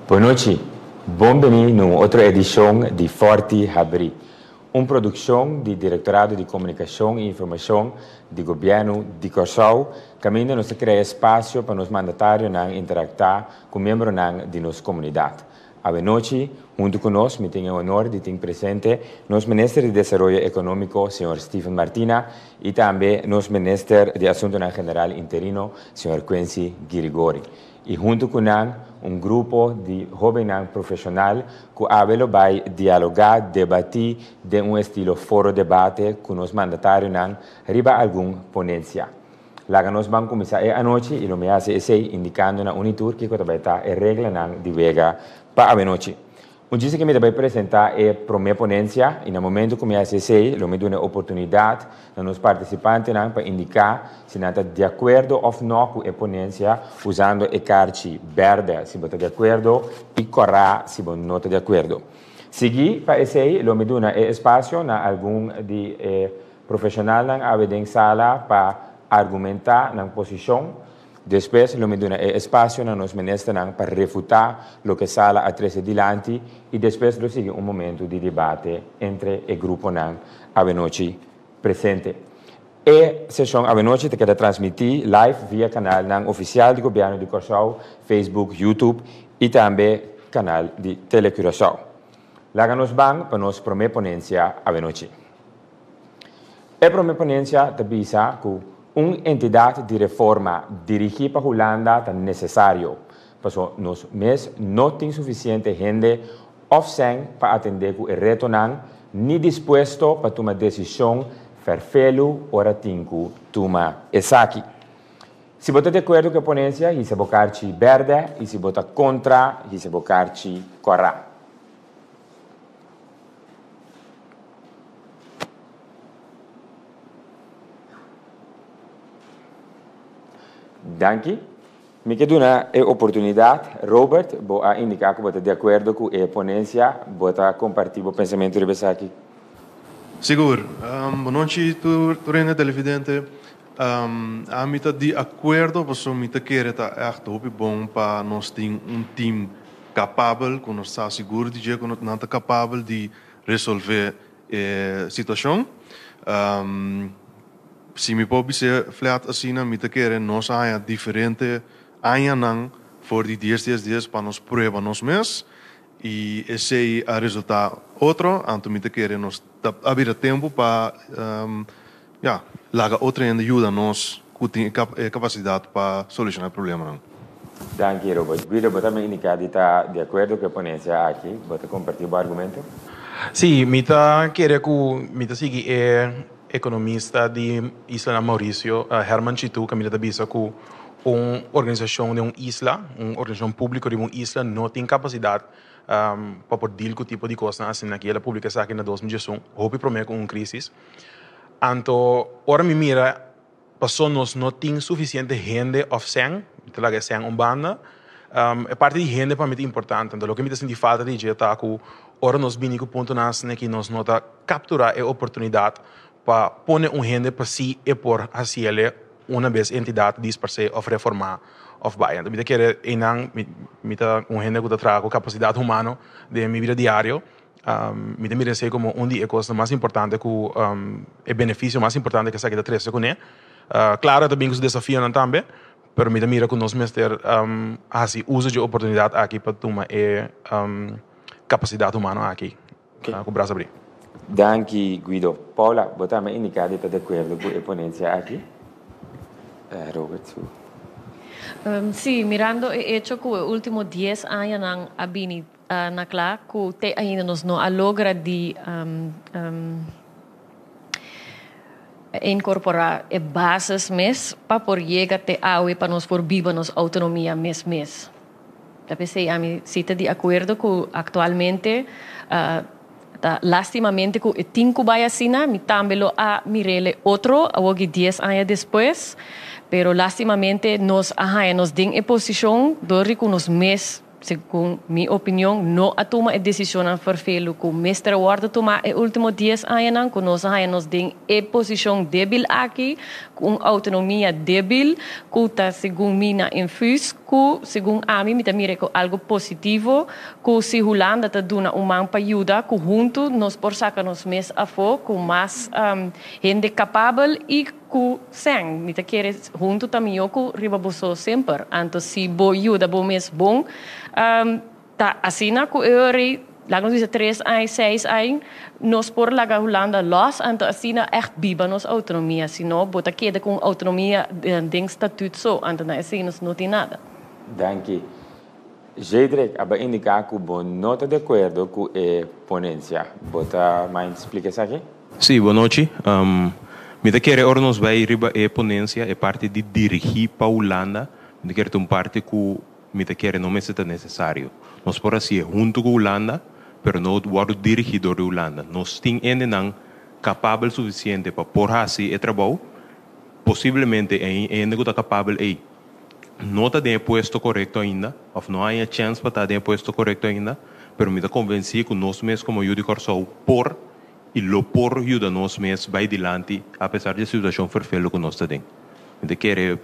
Boa noite, bem-vindo a outra edição de Forte Abrir, uma produção do Diretorado de Comunicação e Informação do Governo de Curaçao, que ainda nos cria espaço para os mandatários interactar com membros de nossa comunidade. A noite, junto conosco, me tenho o honor de ter presente nosso Ministro de Desenvolvimento Econômico, Sr. Stephen Martina, e também nosso Ministro de Assuntos General Interino, Sr. Quincy Girigori. E junto com grupo de jovens profissionais que vai dialogar, debater de estilo foro debate com os mandatários riba alguma ponência. Lá nós vamos começar a noite e me hace esse indicando na Unitur que vai estar a regra de vega para a noite. Dia que me vai apresentar é a minha ponência e no momento que me hace esse, me dá a oportunidade para os participantes para indicar se não está de acordo ou não com a ponência usando a carta verde se está de acordo e corra se não está de acordo. Seguir para esse, me dá espaço na algum de profissional na sala para argumentar na posição. Depois, me dá espaço na nos ministros para refutar o que sala a três adiante e depois lo sigue momento de debate entre o grupo a noite presente. E sessão a noite queda transmitir live via canal oficial do Governo de Curaçao, Facebook, YouTube e também canal de Telecuraçao. Lá nos vamos para nossa primeira ponência a noite. A primeira ponência visa que uma entidade de reforma dirigida para a Holanda é necessário, porque nós não temos suficiente gente para atender o reto, nem disposto para tomar decisão perfeito ora tinco tomar essa aqui. Se você está de acordo com a ponência, você vai votar verde, e se você está contra, você vai votar corra. Danke. Me quedo na oportunidade, Robert, vou indicar que você está de acordo com a ponência, você compartilhar o pensamento de você aqui. Seguro. Boa noite, Turena Televidente. A mim está de acordo, porque me está querendo echt hoop bom para nós ter time capaz, que nós está seguro de que nós está capaz de resolver a situação. Se me pode ser flat assim, me está querendo nós há diferente anos por de 10 dias para nós provar nós mesmos e esse é o resultado outro, então me está querendo nós abrir tempo para laga outra ajuda nós que tem capacidade para solucionar o problema. Danke, Robert. Guido, você me indica de estar de acordo com a ponência aqui, você compartilha o argumento? Sim, me está querendo que me está seguindo economista de Isla Mauricio, Herman Chitu, que me está dizendo que uma organização de uma isla, uma organização pública de uma isla, não tem capacidade para poder com o tipo de coisa assim aqui, ela publica isso aqui na 2018, houve problema com uma crise. Então, agora me mira, passou nós não tem suficiente gente off-sang, então lá sang banda, a parte de gente para mim é importante, então o que me está sentindo falta de dia tá que agora nós vinimos com o ponto que nós não está capturar a oportunidade para pôr gente para si e por assim ele uma vez entidade dispersa ou reformar of baia. Então, me quer me tá um gente que traga capacidade humana de minha vida diária. Me mira sei como dia a coisa mais importante que o benefício mais importante que sabe da três com claro também os desafios também, mas me mira que nós mestre assim uso de oportunidade aqui para tomar capacidade humana aqui com o Brasil abrir. Danke, Guido. Paula, você me indicar de estar de acordo com a ponência aqui? Robert. Sim, mirando o hecho que os últimos 10 anos não abini na classe que te ainda nos não logra de incorporar bases mes para por llegar até aue para nos por viva nos autonomia mes. Talvez a mim se está de acordo que atualmente lastimamente que tinco vai assim, me também lo a mirele outro, hoje 10 anos depois, pero lastimamente nos den a posição do que nos mes segundo minha opinião, não a tomar a decisão a vervelo que o mestre Ward tomar os últimos 10 anos, que nós nos tem a posição débil aqui, com autonomia débil, que está segundo minha infus, que segundo a mim também é algo positivo, que se Holanda está dando uma ajuda, que junto nós por sacar nos mês a fora, com mais gente capaz e que sem, me quer junto também eu que ribabuso sempre, então se bo ajuda bo mês bom, tá assim na que eu lá nos 3 anos, 6 anos, nós por lá Holanda los, então assim na echt biba nos autonomia, senão bota queda com autonomia de estatuto só, então assim nós não tem nada. Danke. Jedrek, aba indicar que o não está de acordo com a ponência. Bota mais explicação aqui? Sim, boa noite. Me quer ora nos vai riba a ponência é parte de dirigir para a Holanda. Me quer ter parte que me quer não me é necessário. Nós por assim junto com a Holanda, pero não o dirigidor de Holanda. Nós temos ainda não capaz suficiente para por assim o trabalho. Possivelmente ainda está capaz aí. Não está em posto correto ainda, ou não há chance para estar em posto correto ainda, mas me convenci que nós mesmos como Judy Corsou por e lo por ajuda nós mesmos vai adiante, apesar da situação vervelha que nós temos. Me quer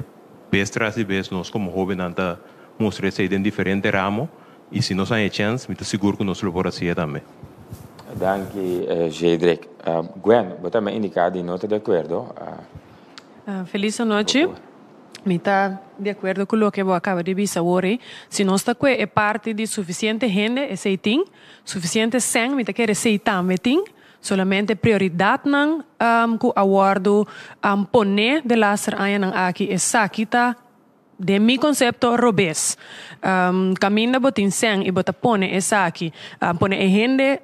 vez vez nós como jovem anda mostrar se em diferente ramo e se nós há chance, me seguro que nós lo por assim também. Danke, Jedrek. Gwen, bota me indicar de não está de acordo. Feliz noite. Me está de acordo com o que eu acabo de dizer hoje. Se nós está é parte de suficiente gente, é seiting, suficiente sangue, me quer aceitar, meting, solamente prioridade não, que o awardo pone de laser ayan aqui é sakita de mi concepto robes. Caminha botin sangue e bota pone essa aqui, pone a gente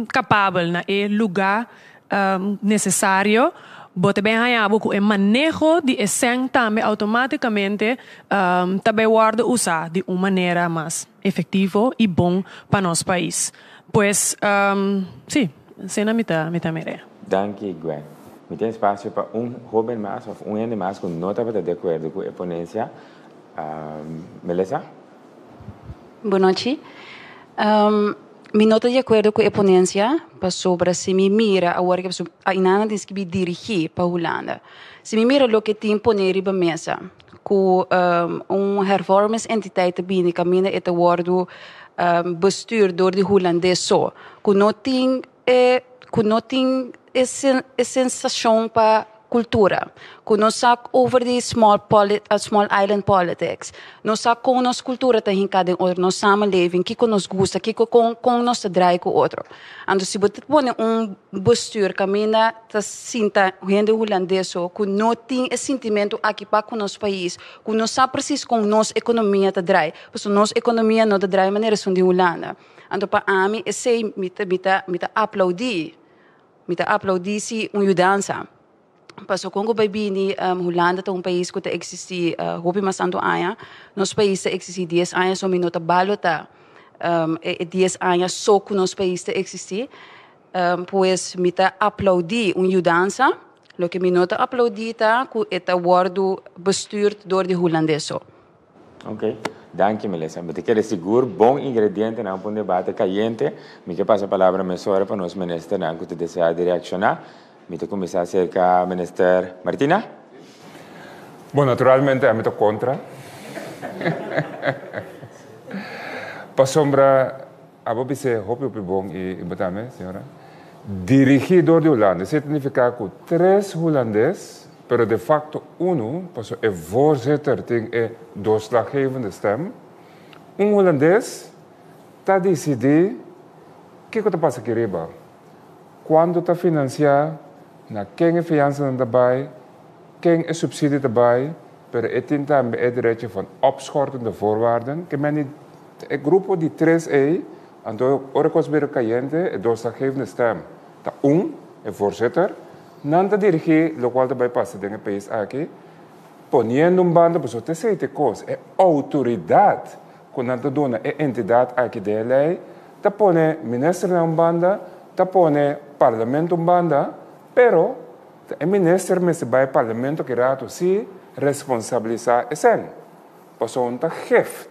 capaz na e lugar necessário. Bote bem hayabo que o manejo de essência também automaticamente também guarda usar de uma maneira mais efetiva e bom para nosso país. Pois, sim, cena me tá mere. Danke, Gwen. Me tem espaço para jovem mais ou ainda mais que não está de acordo com a ponência. Melissa? Boa noite. Me nota de acordo com a ponência sobre se me mira agora que a inana tem que dirigir para a Holanda. Se me mira o que tem poner riba mesa, com hervormings entiteit binnen caminha e te worden bestuur door de Hollandês só, que não tem sensação para cultura, que não sabe over the small island politics, não sabe como nossa cultura está hincada em outro, nosso samenleving, que nos gusta, que com nos trai com outro. Então, se você põe bestuur, caminha, tá sinta gente holandês, que não tem esse sentimento aqui para o nosso país, que não sabe preciso como nossa economia está drai, porque nossa economia não está drai de maneira de Holanda. Então, para mim, esse me aplaudir se mudança. Paso Congo Babini, Holanda é país que existe houve mais tanto anos. Nosso país existe 10 anos, so minuto balota 10 anos só que nosso país existe. Pois me aplaudi mudança, lo que minuto aplaudi que é wordo bestuurd door de Hollandês. Ok, danke Melissa. Me te quero seguro, bom ingrediente para um debate caliente. Me que passa a palavra mesora para nós ministro, que te deseja de reaccionar. Me te começar cerca minister Martina? Bom, naturalmente, eu estou contra. Para sombra, a Bobi se hope bom e botame, senhora. Dirigidor de Holanda, significa que 3 holandeses, pero de facto 1, passo é voorzitter tem é doorslaggevende stem. Holandês está decidir o que está passando aqui riba. Quando está financiar, na quem é fiança daarbij, quem é subsidie daarbij, pero é também é direito van opschortende voorwaarden. Que men é grupo de 3E, então ora cosbere caliente é doorslaggevende stem. Tá é voorzitter, nanda dirigir, lo qual daarbij passa dentro do país aqui, poniendo banda, pessoa te sei te coisa, é autoridade, quando anda dona é entidade aqui de lei, tá pone ministro na banda, tá pone parlamento banda, pero o ministro me se vai parlamento que rato se responsabilizar esse. Passou um gift.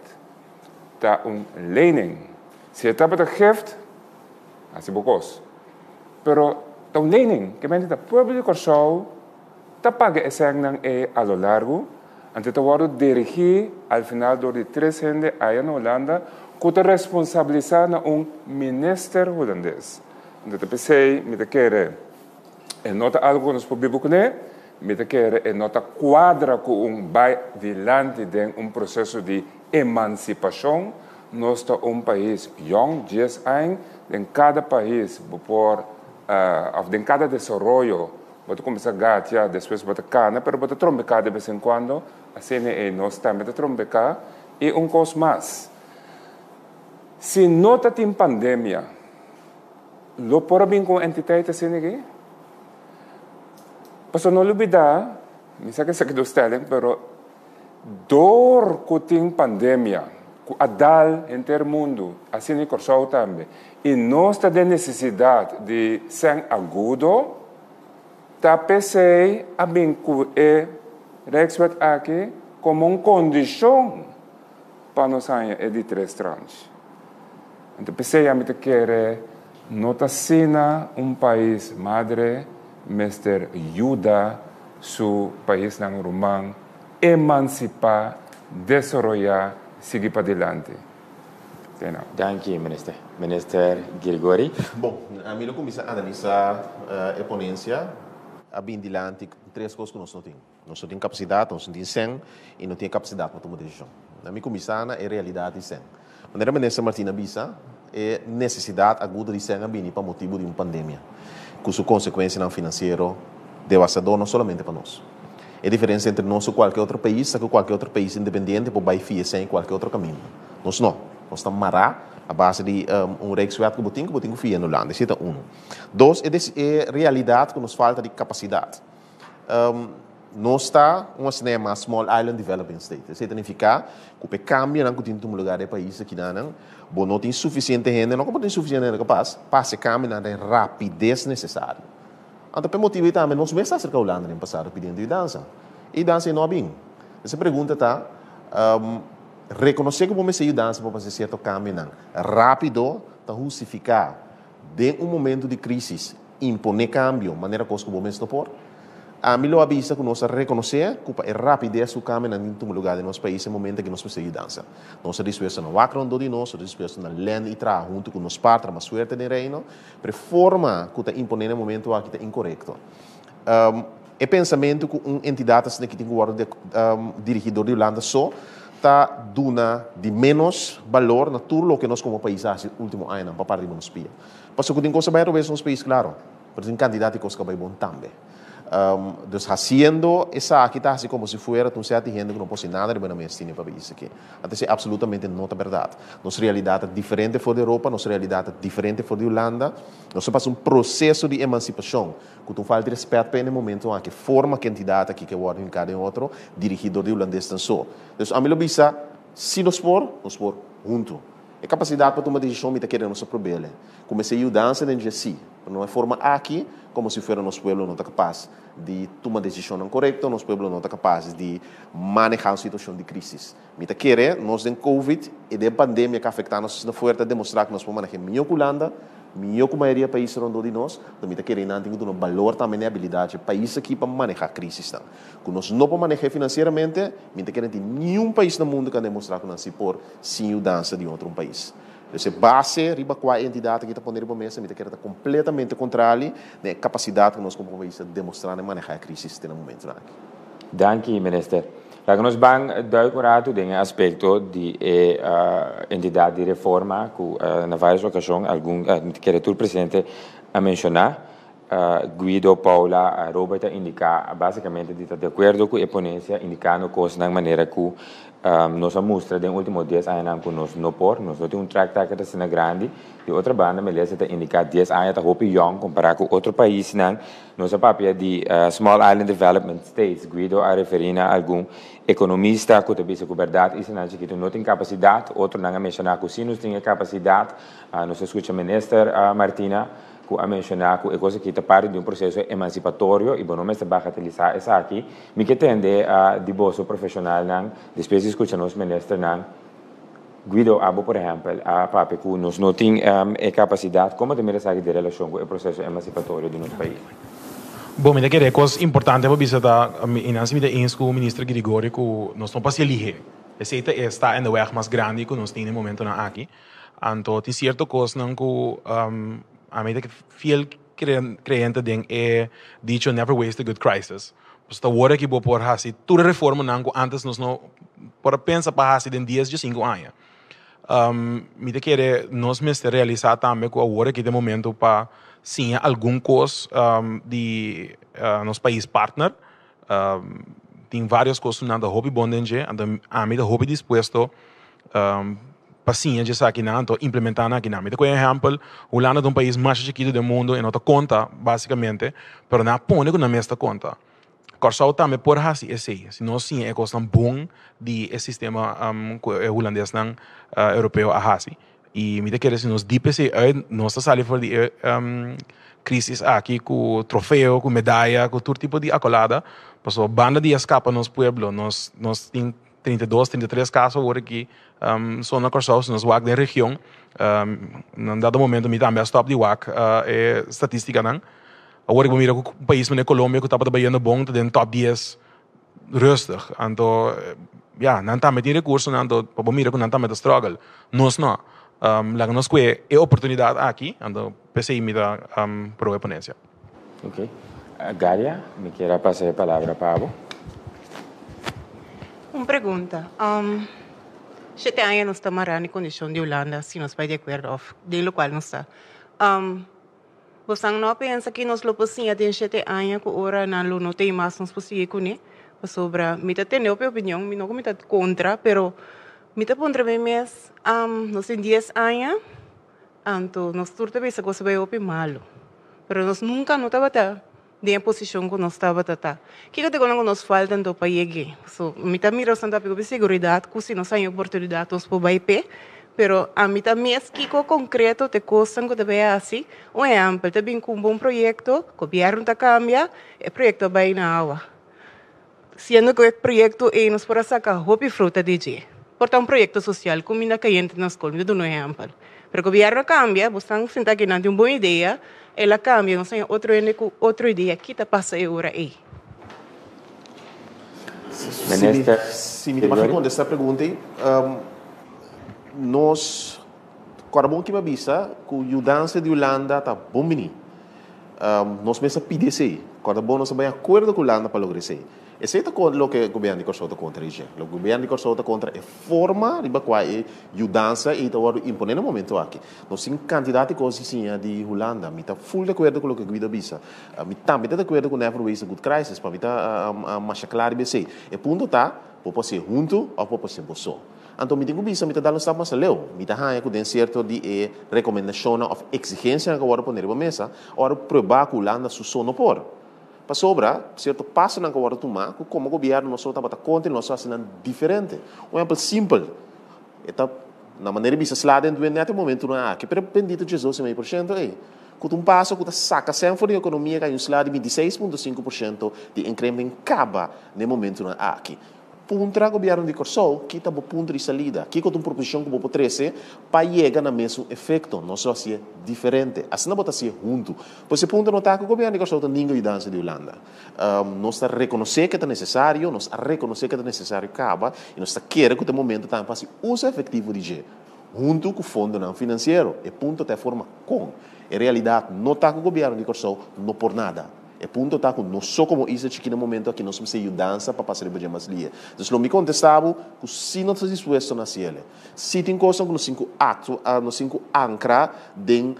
ta lening. Se je tapat gift, así bocos. Pero ta lening, que mente ta pueblo Curaçao, ta paga ese a lo largo, ante te voy a dirigir al final door de 3 gente allá en Holanda, que te responsabilizar na minister holandês. Dat te pensei, me te querer, nota algo que nos podemos conhecer, me te querer, nota quadra com vai vilante de processo de emancipação. Nós estamos país jong, 10 anos, em cada país, of em cada desenvolvimento, você começa a gatear, depois você cana, mas você trombecar de vez em quando, assim é nós também trombecar, e coisa mais. Se nota tem pandemia, lo por bem com entidade assim aqui, para não olvidar, me sabe que do stellen, pero dor que tem pandemia, que adal em ter mundo, assim em Curaçao também, e nós temos necessidade de ser agudo, tá pensei a bem que é Rexwet aqui como uma condição para nós sair de 3 tranches. Então pensei a mim que querer nota sina país madre, mester ajuda su país nang rumang emancipar, desenvolver, seguir para adelante. Dank je, minister. Minister Grigori. Bom, a mim eu comecei a analisar a ponência, a bem adelante, 3 coisas que nós não temos. Nós não temos capacidade, nós não temos sangue e não temos capacidade para tomar decisão. A mim começar na realidade de sangue. Maneira ministra Martina Bisa é necessidade aguda de sangue bem para motivo de uma pandemia, com sua consequência não financeiro devastador não somente para nós. É diferença entre nós e qualquer outro país, que qualquer outro país independente por baixar sem qualquer outro caminho. Nós não. Nós estamos mará a base de Rijkswet que botinho fia no Holanda. Isso é 1. 2, é realidade que nos falta de capacidade. Nós está um cinema Small Island Developing State. Isso significa que o cambio não tem um lugar de país aqui não tem suficiente gente, não tem suficiente gente capaz para se cambiar na rapidez necessária. Então, por motivo também, nós vamos estar cerca da Holanda no passado pedindo dança. E dança não é bem. Essa pergunta está, reconhecer que vamos sair dança para fazer certo câmbio rápido, para justificar, de momento de crise, impor câmbio, maneira que vamos estopar. A melhor vista que nós reconhecer que é rapidez o câmbio em lugar de nosso país no momento que nós precisamos dança. Nós estamos na background de nós estamos na land e tra junto com nos partos, mas suerte de reino, para forma que está impondo no momento aqui está incorreto. É pensamento que uma entidade que tem que dirigidor de Holanda só está dando de menos valor na tudo o que nós como país faz no último ano para parte de nós pia. Porque tem coisa bem no nosso país claro, mas tem candidato que coisa bem bom também. Dus haciendo essa aqui está assim como se fosse um certo gente que não pode nada de beneficiar para isso aqui. Até se absolutamente não é verdade. Nossa realidade é diferente fora da Europa, nossa realidade é diferente fora da Holanda. Nós passamos processo de emancipação, que tu falta de respeito para no momento em que forma que entidade aqui que guarda em cada outro dirigidor de holandês tão só. Dus a mim lo bisa, se nós for junto. É capacidade para tomar decisão me tá querendo nosso problema. Comecei a dança dentro de si, não é forma aqui como se fosse nosso povo não está capaz de tomar decisão não correta, nosso povo não está capaz de manejar uma situação de crise. Me tá querendo nós tem Covid e de pandemia que afeta nós na força demonstrar que nós podemos manejar melhor que Holanda, melhor que a maioria dos países rondou de nós, então me tá querendo não tem um valor também a habilidade país aqui para manejar crises não. Que nós não podemos manejar financeiramente, me tá querendo nenhum país no mundo que demonstrar que nós se por sem mudança de outro país. Essa base, riba qual entidade que está pondo na mesa, me está querendo completamente contrário da capacidade que nós como país demonstrar e manejar a crise no momento. Dank je, minister. Laten we bang duiken in het aspect de entidade de reforma que na várias ocasiões algum que o presidente a mencionar. Guido, Paula, Robert indica basicamente está de acordo com a ponência indicando coisas na maneira que nós mostra nos últimos 10 anos que nós não por, nós temos track record assim grande, de outra banda, me lesa indica 10 anos está hopi young comparado com outro país não, nossa papel de Small Island Development States, Guido a referir a algum economista que também se verdade, isso não é que não tem capacidade, outro não mencionar que se nós tem capacidade, nós escuta minister Martina que a mencionar que é coisa que está parte de um processo emancipatório e não se bagatelizar essa aqui, me que tende a de bolso profissional não, depois escuta nos ministro não, Guido, abo, por exemplo, a papi que nós não tem capacidade, como também sabe de relação com o processo emancipatório do nosso país? Bom, me querer coisa importante para visitar inansi me eens com o ministro Grigori que nós não passamos ali. Esse está em o weg mais grande que nós temos no momento na aqui. Então, tem certo coisa não que a mim que fiel creyente den é dicho never waste a good crisis. Pues agora que vou por assim toda reforma não que antes nós não por pensar para assim em 10 de 5 anos. Me querer nós mesmos realizar também que agora que de momento para sim algum coisa de nosso país partner tem várias coisas na hobby bondage a mim da hobby disposto para sim já aqui na então implementar aqui na mim por exemplo Holanda é um país mais chiquito do mundo e não te conta basicamente pero na põe que na mesma conta Corsau também por assim esse se não sim é coisa bom de sistema holandês não europeu a assim e me querer se nos DPC nós saímos for de crisis aqui com troféu, com medalha, com todo tipo de accolada. Passou banda de escapa nos pueblo, nós tem 32, 33 casos agora aqui só na Corsau, nós WAC da região. Num dado momento, me também stop de WAC é estatística não. Agora que eu miro o país na Colômbia que estava trabalhando bom, tem top 10 rustig. Então, ja, não também tem recurso, então para miro que não também struggle. Nós não. Laga nos que é oportunidade aqui, então pensei me dar para a ponência. Ok. Galia, me quer passar a palavra para Pablo. Uma pergunta. 7 anos nós estamos na condição de Holanda, se nós vai de acordo, de lo qual nós está. Você não pensa que nós lo possíamos ter 7 anos que ora não tem mais nós possíamos com ele? Sobre, me tem a opinião, me não me contra, pero me te pondré mes nós tem 10 anos, então nós turta vez que vai opi malo, pero nós nunca não estava de a posição que nós estava tá. Que eu te conto nós falta do país, so me tá mira santa pego segurança, que se nós tem oportunidade nós por vai pé, pero a mim também é que concreto te coisa que deve assim, um exemplo, te bem com um bom projeto, o governo tá cambia, o projeto vai na água. Sendo que o projeto é nos para sacar hopi fruta de dia. Portanto, um projeto social, como ainda caiente na escola, eu dou um exemplo. Pero o governo cambia, você está sentado aqui, não tem uma boa ideia, ela cambia, não tem outra ideia, que está passando agora aí. Se me responder essa pergunta, nós, quando que me avisa, que a mudança de Holanda está bom menino. Nós mesmos pedimos isso, quando bom nós vamos de acordo com a Holanda para lograr isso. Esse é o que o governo de Corsau está contra isso. O governo de Corsau está contra a forma de qual é mudança e está impondo no momento aqui. Nós temos quantidade de coisas de Holanda. Me está full de acordo com o que o Guido disse. Me também está de acordo com o Never Waste a Good Crisis. Para mim está mais claro de ser. O ponto está, pode ser junto ou pode ser só. Então, me tenho visto, me está dando um mais leu. Me está ganhando com certo de recomendação ou exigência que agora poner na mesa, agora provar que a Holanda só não pode. Para sobra, certo passo na agora tomar, como o governo nós estamos contra, nós fazemos diferente. Um exemplo simples, na maneira de se lá dentro do momento não há, que para bendito Jesus 100% é. Quando um passo que saca sempre da economia que um salário de 26,5% de incremento acaba no momento não há aqui. Puntra o governo de Corsau, que está ponto de salida, que com uma proposição que vou trazer para chegar no mesmo efeito, não só se é diferente, assim não pode ser junto. Por esse ponto não está que o governo de Corsau tem nenhuma mudança de Holanda. Nós está reconhecer que é necessário, nós reconhecer que é necessário acaba e nós está querer que o momento está para uso efetivo de G, junto com o fundo não financeiro, e ponto até forma com. Em realidade, não está que o governo de Corsau não por nada. E ponto está com nós só como isso aqui no momento aqui nós temos mudança para passar para mais lia. Então, me contestava que se não está disposto a nascer, se tem coisa que nós temos ancra de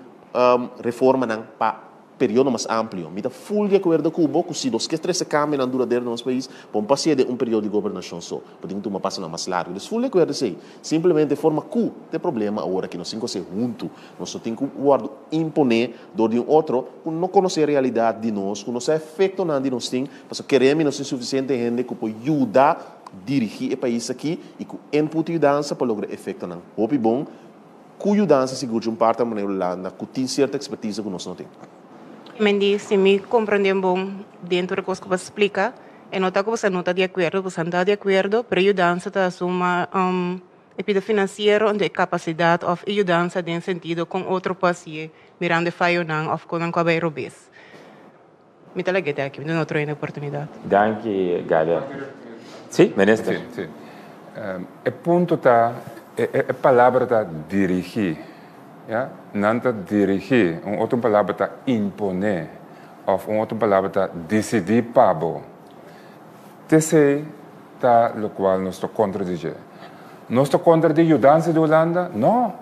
reforma não para período mais amplo. Me dá full de acordo com o Cuba, que se nós queremos cambio na duradeira do nosso país, vamos passar de período de governação só, para ter uma passagem mais larga. Então, full de acordo com simplesmente de forma que tem problema agora que nós temos que ser juntos, nós só temos que imponer de outro, que não conhecer a realidade de nós, que não se efeito nada de nós temos, porque queremos nós ter suficiente gente que pode ajudar a dirigir o país aqui e que input e dança para lograr efeito não. Hope bom, que dança seguro de parte da maneira Holanda, que tem certa expertise que nós não temos. Mendy, se me compreendem bom dentro da coisa que você explica, eu não estou que você não está de acordo, você não está de acordo, pero a dança está uma e pide financiero de capacidade of ajudança em sentido com outro paciente, mirando faionang of com a robes. Me talaga aqui, não outra oportunidade. Dank je, Galia. Sim, minister. Sim, sim. O ponto está, a palavra está dirigir. Ja? Não está dirigir. Uma outra palavra está imponer. Ou uma outra palavra está decidir pabo. Esse está o qual nós estamos contradizendo. Nós estamos contra a ajudança da Holanda? Não.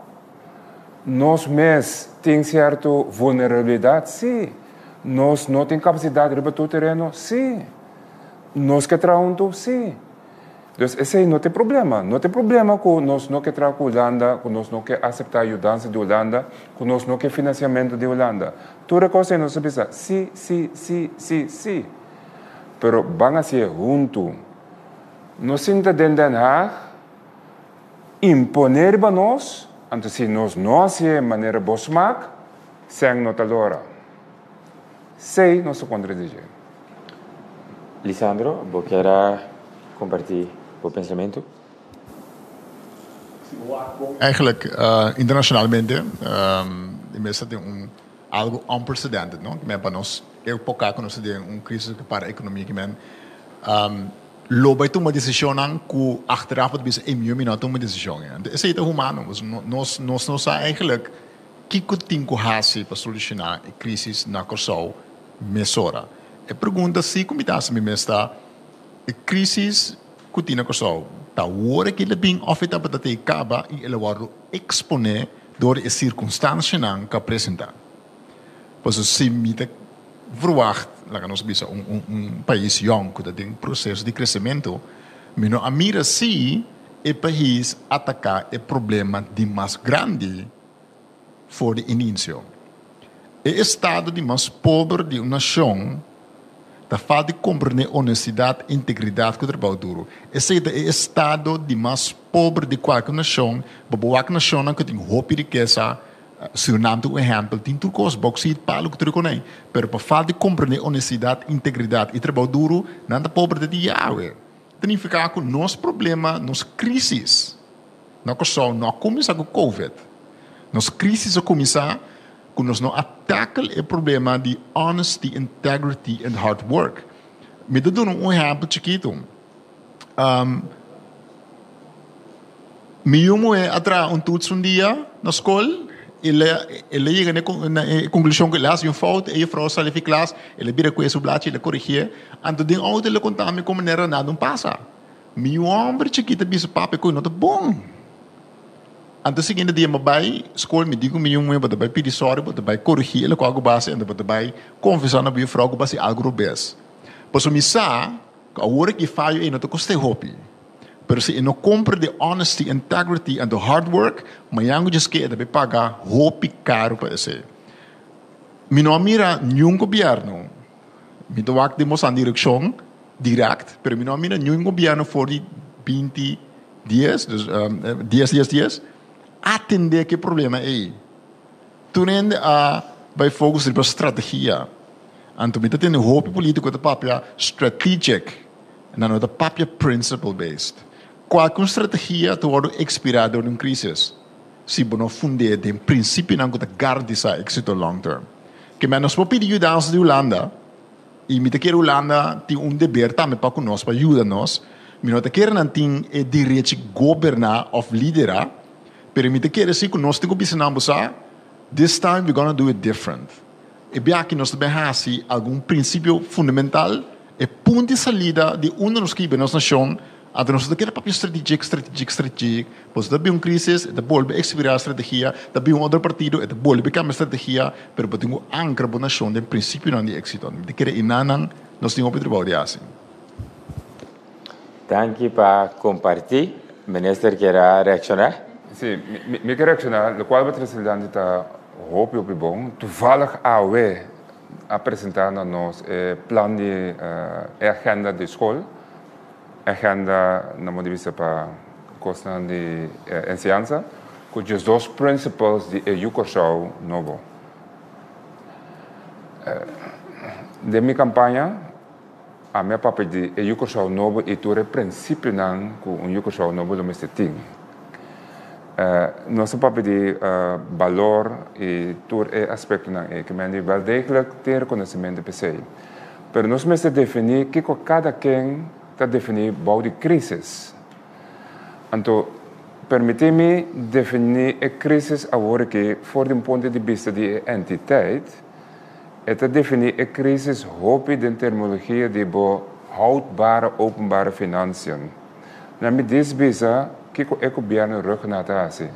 Nós mesmos temos certa vulnerabilidade? Sim. Nós não temos capacidade de rebater o terreno? Sim. Nós que trabalhamos? Sim. Então, esse não tem problema. Não tem problema com nós não que trabalhamos com a Holanda, com nós não que aceitar a ajudança de Holanda, com nós não que financiamento de Holanda. Toda coisa nós pensa, sim, sim, sim, sim, sim. Pero van a ser juntos. Nós sinta Den Haag imponer para nós, então se nós não fazemos de maneira bosmak, sem nota lora. Sei, nós contradizemos. Lisandro, você quer compartilhar o pensamento? Eigenlijk, internacionalmente, meestal tem algo unprecedented, não? Que para nós, época que nós temos crise para a economia que lobai tomar decisão que achteraf het bisa minuut tomar decisão. Esse é humano, nós não sabemos eigenlijk que tem que fazer para solucionar a crise na Kosovo mesora. A pergunta se como está se me está a crise que tem na Kosovo, tá hora que ele bem afeta para ter acaba e ele vai exponer door as circunstâncias que apresenta. Pois se me verwacht, laat ons bisa país jong que tem processo de crescimento, mas a mira se o país atacar o problema de mais grande for de início. O estado de mais pobre de uma nação da falta de compreender honestidade e integridade que o trabalho duro. Esse é o estado de mais pobre de qualquer nação, porque nação que tem roupa e riqueza, Suriname é um exemplo, tem tudo coisa, bauxite, palo que tudo mas para falta de compreender honestidade, integridade e trabalho duro, não é pobre de Yahweh. Significa que nosso problema, nossa crise, não começa com o Covid. Nossa crise começa quando nós não atacamos o problema de honesty, integrity and hard work. Me dou exemplo chiquito. Me é atrás toets dia na escola, ele chega na conclusão que ele faz fout, e a vrouw sale fi klas, ele vira com esse blaadje, ele corrige, ando den auto ele conta-me como nada nada passa. Me homem chiquito bisa papo com nota bom. Antes seguinte dia me vai escola me digo me um para vai pedir sorry para vai corrigir ele com algo base anda para vai confessar na minha frau base algo bes. Pois me sa a hora que falho e não te custa hopi. Pero se não compra de honesty, integrity and the hard work, manhã diz que deve pagar hopi caro para esse. Me não mira nenhum governo. Me do ac demos a direção direct, pero me não mira nenhum governo for de 20 dias, dus 10 atender que problema é. Toen bij focus op strategia. En toen met een hoop politico de papia strategic. En dan de papia principle based. Qualquer strategia te worden expirar door een crisis. Si bono funde de princípio não que garantiza éxito long term. Que menos por pedir ajuda de Holanda. E me te quer Holanda tem dever também para conosco, para ajudar-nos. Me não te quer não tem direito de governar ou liderar. Pero me te quer assim que nós temos que pensar, this time we're going to do it different. E bem aqui nós também temos algum princípio fundamental, e ponto de saída de onde nós queremos nossa nação, a nós temos que papel strategic, pois da uma crise, da bolbe expirar a estratégia, da um outro partido, da bolbe cambia a estratégia, pero para ter um ancra para a nação, de princípio não de éxito. Me te quer inanang, nós temos que trabalhar assim. Dank je para compartilhar. Minister, quer reaccionar? Sim, me quero reaccionar, o qual o presidente está hoop bom, toevallig AOW apresentar a nós plan de agenda de escola, agenda na modivisa para costa de enseñanza, cujos dois principles de educação novo. De minha campanha, a minha papel de educação novo e todo princípio não com educação novo do mestre tem. nosso papel de valor e todo aspecto que men wel degelijk ter reconhecimento de PCI. Pero nós mesmos definir que cada quem está definir bouw de crisis. Então, permite-me definir a crise agora que, for um ponto de vista de entidade, é definir a crise hoop de terminologia de houdbare openbare financiën. Na me desbisa que o governo regeneratie.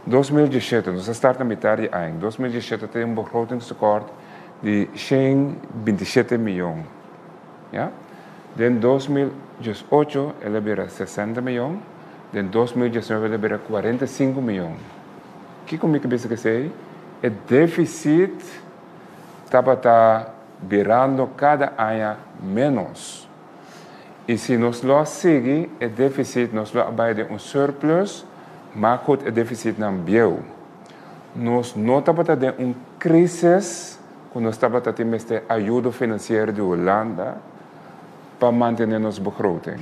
2017, nós estamos na metade do ano. 2017 tem begrotingstekort de 127 milhões. Ja? En 2018 ele era 60 milhões. En 2019 ele era 45 milhões. Que comigo pensa que sei? O déficit estava virando cada ano menos. E se nós lo seguimos, o déficit, nós lo abaixo de surplus, mas o déficit não bieu. Nós não estamos tendo crise, quando nós estamos tendo ajuda financeira de Holanda para manter nossa begroting,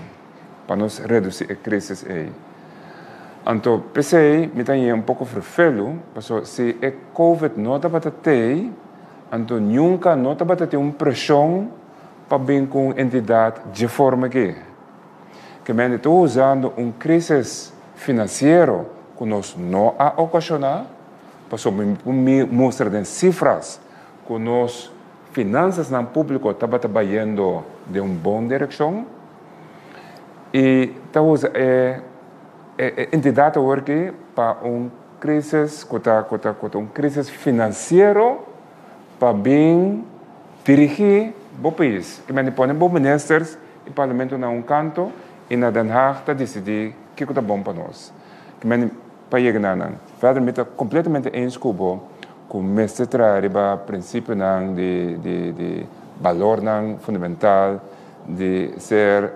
para nos reduzir a crise aí. Então, pensei, me tem pouco vervelho, porque se a COVID não estava tendo, então nunca não estava tendo pressão para bem com entidade de forma que men está usando crise financeira que nós não a ocasionar, para me mostrar em cifras que nós finanças no público estava trabalhando de boa direção e está usando entidade aqui para crise crise financeira para bem dirigir o país. Que men põe bom ministros e parlamento na canto e na Den Haag está decidir o que é bom para nós. Que men para chegar na verder me está completamente eens com o mestre traz o princípio de valor fundamental de ser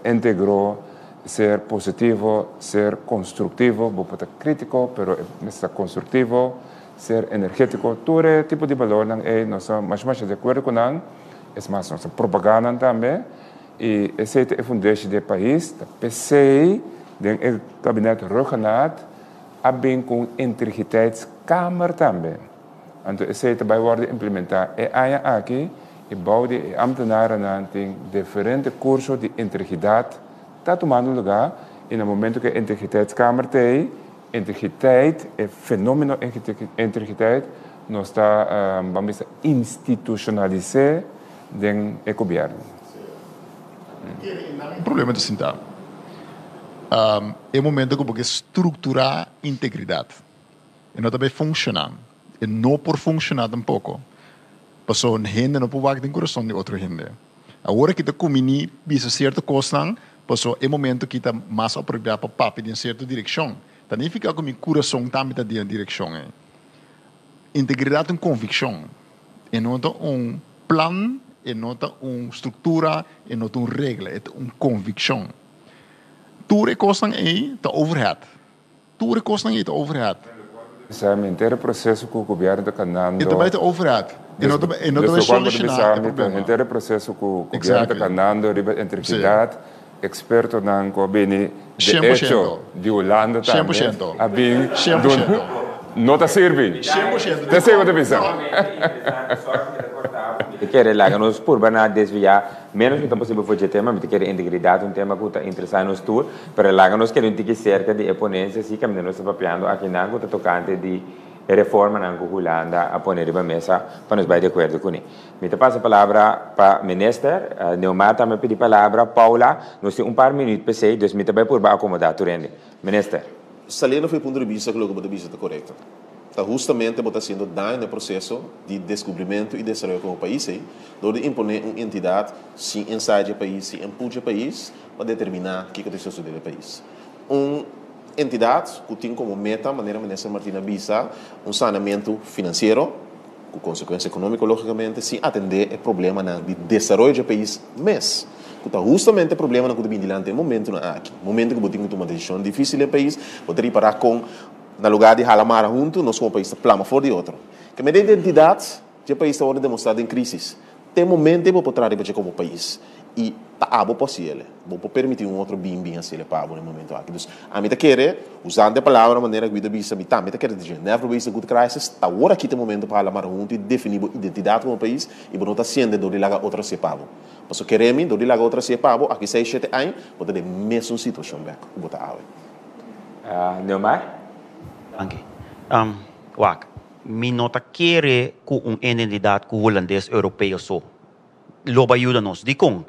íntegro, ser positivo, ser construtivo, vou botar crítico, mas ser construtivo, ser energético, todo tipo de valor nós mais de acordo com é mais nossa propaganda também e esse é o fundamento do país, da PCI, do gabinete regional, a bem com integriteitskamer também. Então esse vai ser implementado e aí aqui e boude ambtenaren tem diferentes cursos de integridade está tomando lugar e no momento que a integriteitskamer tem integriteit, o fenômeno integriteit, nós está vamos institucionalizar dentro do governo. O problema de sentar é o momento que porque estruturar integridade e não também funcionar e não por funcionar tampouco passou um gente não pode ter coração de outro gente agora que está comini bisa certa coisa passou é o momento que está mais apropriado para papi em certa direção também fica com o coração também está em direção integridade é convicção e não é plan e não é estrutura e não é regra é convicção tudo é coisa aí está overhead tudo é coisa aí está overhead o inteiro processo que o governo está canando e também está overhead e não também solucionar o problema o inteiro processo que o governo está canando de integridade experto na combine de hecho de Holanda também 100% não está servindo 100% te sei o que pensa quer lá nos por bana desviar menos que possível foi o tema me quer integridade tema que está interessante nos tour para lá nos quer que cerca de oponência assim que nós estamos papiando aqui na que tocante de reforma na Holanda a poner na mesa para nos vai de acordo com ele me passa a palavra para minister Neomar também pedi palavra Paula nós temos par minutos para sei dois me também por acomodar turende minister Salendo foi ponto de vista que o ponto de vista está correto está justamente está sendo dado no processo de descobrimento e desenvolvimento como país onde imponer uma entidade se inside o país se empuja o país para determinar o que aconteceu no país entidade que tem como meta, maneira ministra Martina Bisa, saneamento financeiro, com consequência econômica, logicamente, se atender o problema de desenvolvimento do país, mas que está justamente o problema que está diante no momento aqui, momento que tem que tomar uma decisão difícil no país, poderia parar com no lugar de halamar junto, nós como país plama fora de outro. Que a identidade, o país está demonstrado em crise. Tem momento para trás como país. e tá abo possível. Vou permitir outro bim a ser pago no momento aqui. Então, a mim tá querer usando a palavra maneira que bisa me tá, me tá querer dizer, never waste a good crisis. Tá hora aqui tem momento para falar junto e definir a identidade do país e não tá sendo do laga outra se pago. Mas queremos do laga outra se pago, aqui 6-7 anos, pode ter mesma situação back, botar água. Neomar? Danke. Wak, mi nota querer com identidade com holandês europeu só. Loba ajuda-nos, di kong.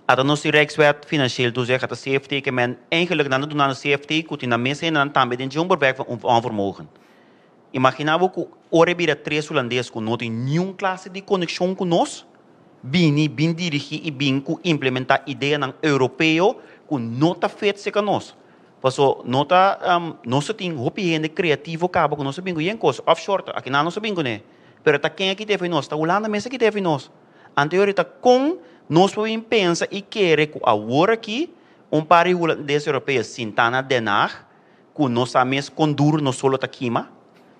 At nos die Rijkswet financieel toezicht, dat de CFT, que men eigenlijk na doen aan de CFT, kuti na mensen en dan tambe den jongberwerk van onvermogen. Imaginava que ore bira 3 holandês com não tem nenhuma classe de conexão com nós, bin dirigir e bin ku implementar ideia ng europeu com nota feita se com nós. Paso nota nós tem hopi gente criativo cabo com nós bingo yen coisa offshore aqui na nós bingo né. Pero tá quem aqui teve nós, tá Holanda mesa aqui teve nós. Anterior tá com nós podemos pensar e querer que agora aqui país holandês europeu sintana denar com nossa mesa com duro não solo tá quima,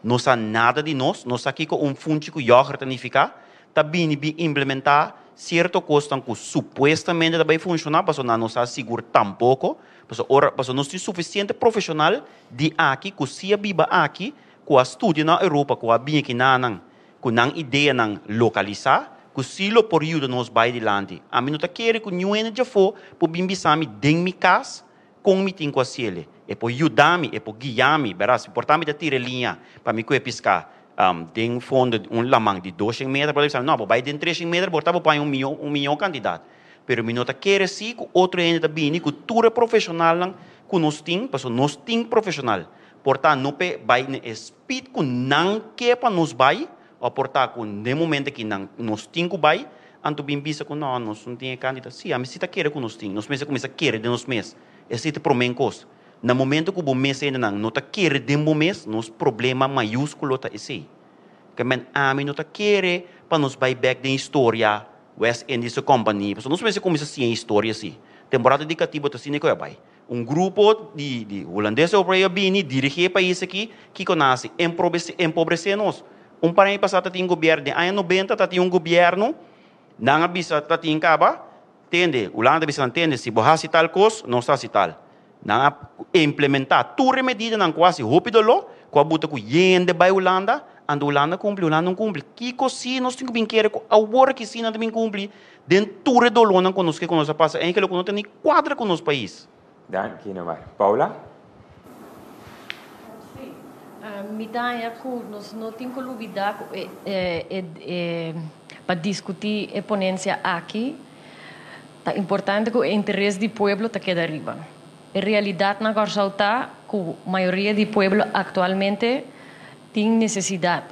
nós nada de nós aqui com fundo que jogar tanificar, tá bem implementar certo coisa que supostamente vai funcionar, mas não nos assegura tampouco, mas nós temos suficiente profissional de aqui, que se biba aqui, que a estudia na Europa, que a bem aqui na ideia ng localizar, que se lo por ajuda nos vai de lande. A mim não tá querendo que nenhum ene já for, por bimbisami den mi cas, com mi tem com a ciele. É por ajudar-me, é por guiar-me, verás, importante de tirar linha, para me pescar. Den fundo lamang de 200 metros, para dizer, não, vai de 300 metros, portava para 1 milhão candidato. Pero mi nota quer sim que outro ene também, que tudo profissional que nós tem, porque nós tem profissional. Portanto, não vai no speed que não quer para nos vai, ou portanto, que no momento que nós tem que vai, anto bem bisa que não, nós não tem candidato. Sim, a mim se tá quer que nós tem, nós mesmo começa a querer de nós mesmos. Esse é o problema coisa. No momento que o mês ainda não está quer de um mês, nosso problema maiúsculo está esse. Que a mim não está quer para nos vai back da história West Indies Company. Porque nós mesmo começa assim a história assim. Temporada indicativa está assim que vai. Grupo de holandês europeu bini dirigir país aqui que conhece empobrecer nós. Parang passado tem governo de ano 90 tem governo não bisa tem caba tende Holanda bisa tende se borrar tal coisa não está tal. Na implementar tudo medida não quase rápido lo com a buta com yende vai Holanda ando Holanda não cumpre que cosi nós temos que querer agora que sim não também cumpre dentro tudo do lona com nós que nós passa em que não tem quadra com nosso país. Dan Kinomar. Paula? Mitaya que nós não temos que olvidar para discutir a ponência aqui, é importante que o interesse do povo está aqui arriba. A realidade na Corsalta, que a maioria do povo atualmente tem necessidade,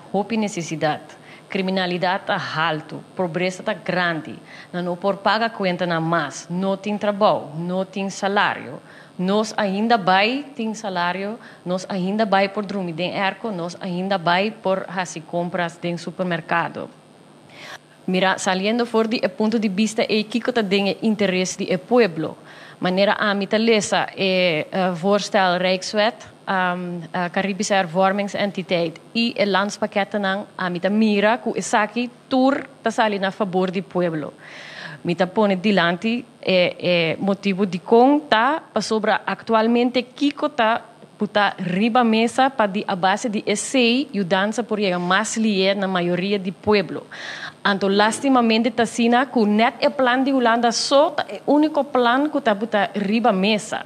criminalidade está alto, pobreza está grande, não pode pagar conta na mais, não tem trabalho, não tem salário, nós ainda vai ter salário, nós ainda vai por dormir em arco, nós ainda vai por fazer compras em supermercado. Mira, saliendo fora do ponto de vista e que tem interesse do povo. Maneira a mitalesa voorstel Rijkswet, Caribische hervormingsentiteit e el landspakket nang amita mira ku isaki tur tasali na favor di pueblo. Mita pone dilanti motivo di conta pa sobra actualmente kiko ta puta riba mesa pa di a base di essay yudanza por llegar más lié na maioria di pueblo. Anto lastimamente tasina ku net e plan di Holanda só é único plan ku ta puta riba mesa.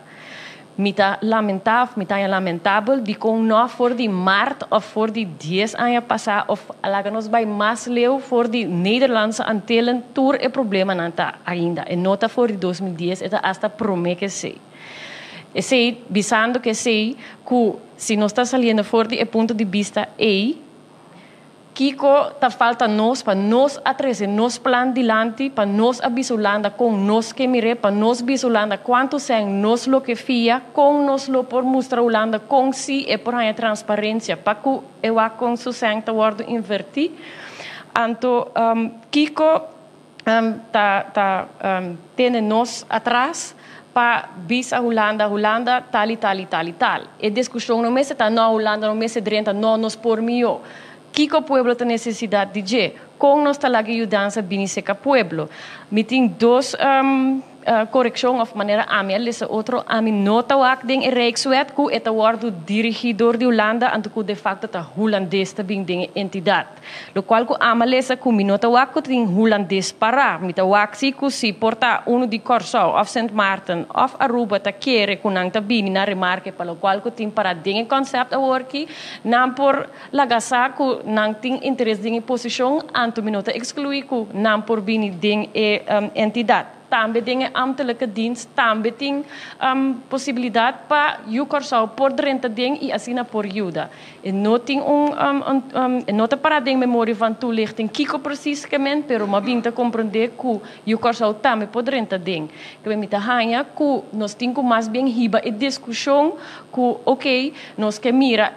Mita lamentável de com não for de maart of for de 10 anos passar of alaganos bij mais leu for de Nederlandse Antillen tour e problema não tá ainda e nota for de 2010 eta hasta promete sei. E sei visando que sei que se não está saliendo for de ponto de vista Kiko ta falta nos para nos atrese nos plan dilante para nos abisolanda com nos que mire para nos bisolanda quanto sem nos lo que fia com nos lo por mostrar Holanda com si e por a transparência para que eu a com su sem ta word inverti anto Kiko tem nos atrás para bis a Holanda tal e discussão não me se tá na Holanda não me se drenta não nos por mio Kiko pueblo tem necessidade de je. Com nós tá lá ajudança biniseca pueblo. Me tem dois correção of maneira ami lesa outro ami nota wak ding Rijkswet ku eta wardu dirigidor de Holanda anto ku de facto ta Holandês ta bing ding entidade. Lo qual ku ama lesa ku minota wak ku ding Holandês para mita wak si porta uno di Curaçao of Sint Maarten of Aruba ta kere ku nang ta bini na remarque pa lo qual ku ting para ding concept aworki nam por lagasa ku nang ting interesse ding position anto minota exclui ku nam por bini ding entidade. Também tem ambtelijke dienst, também tem possibilidade para o Curaçao por renta ding e assina por ajuda. E não tem nota para ding memória van toelichting kiko precisamente, pero mas bem te compreender que o Curaçao também por renta ding. Que me mita hanya que nós temos mais bem riba e discussão que ok, nós que mira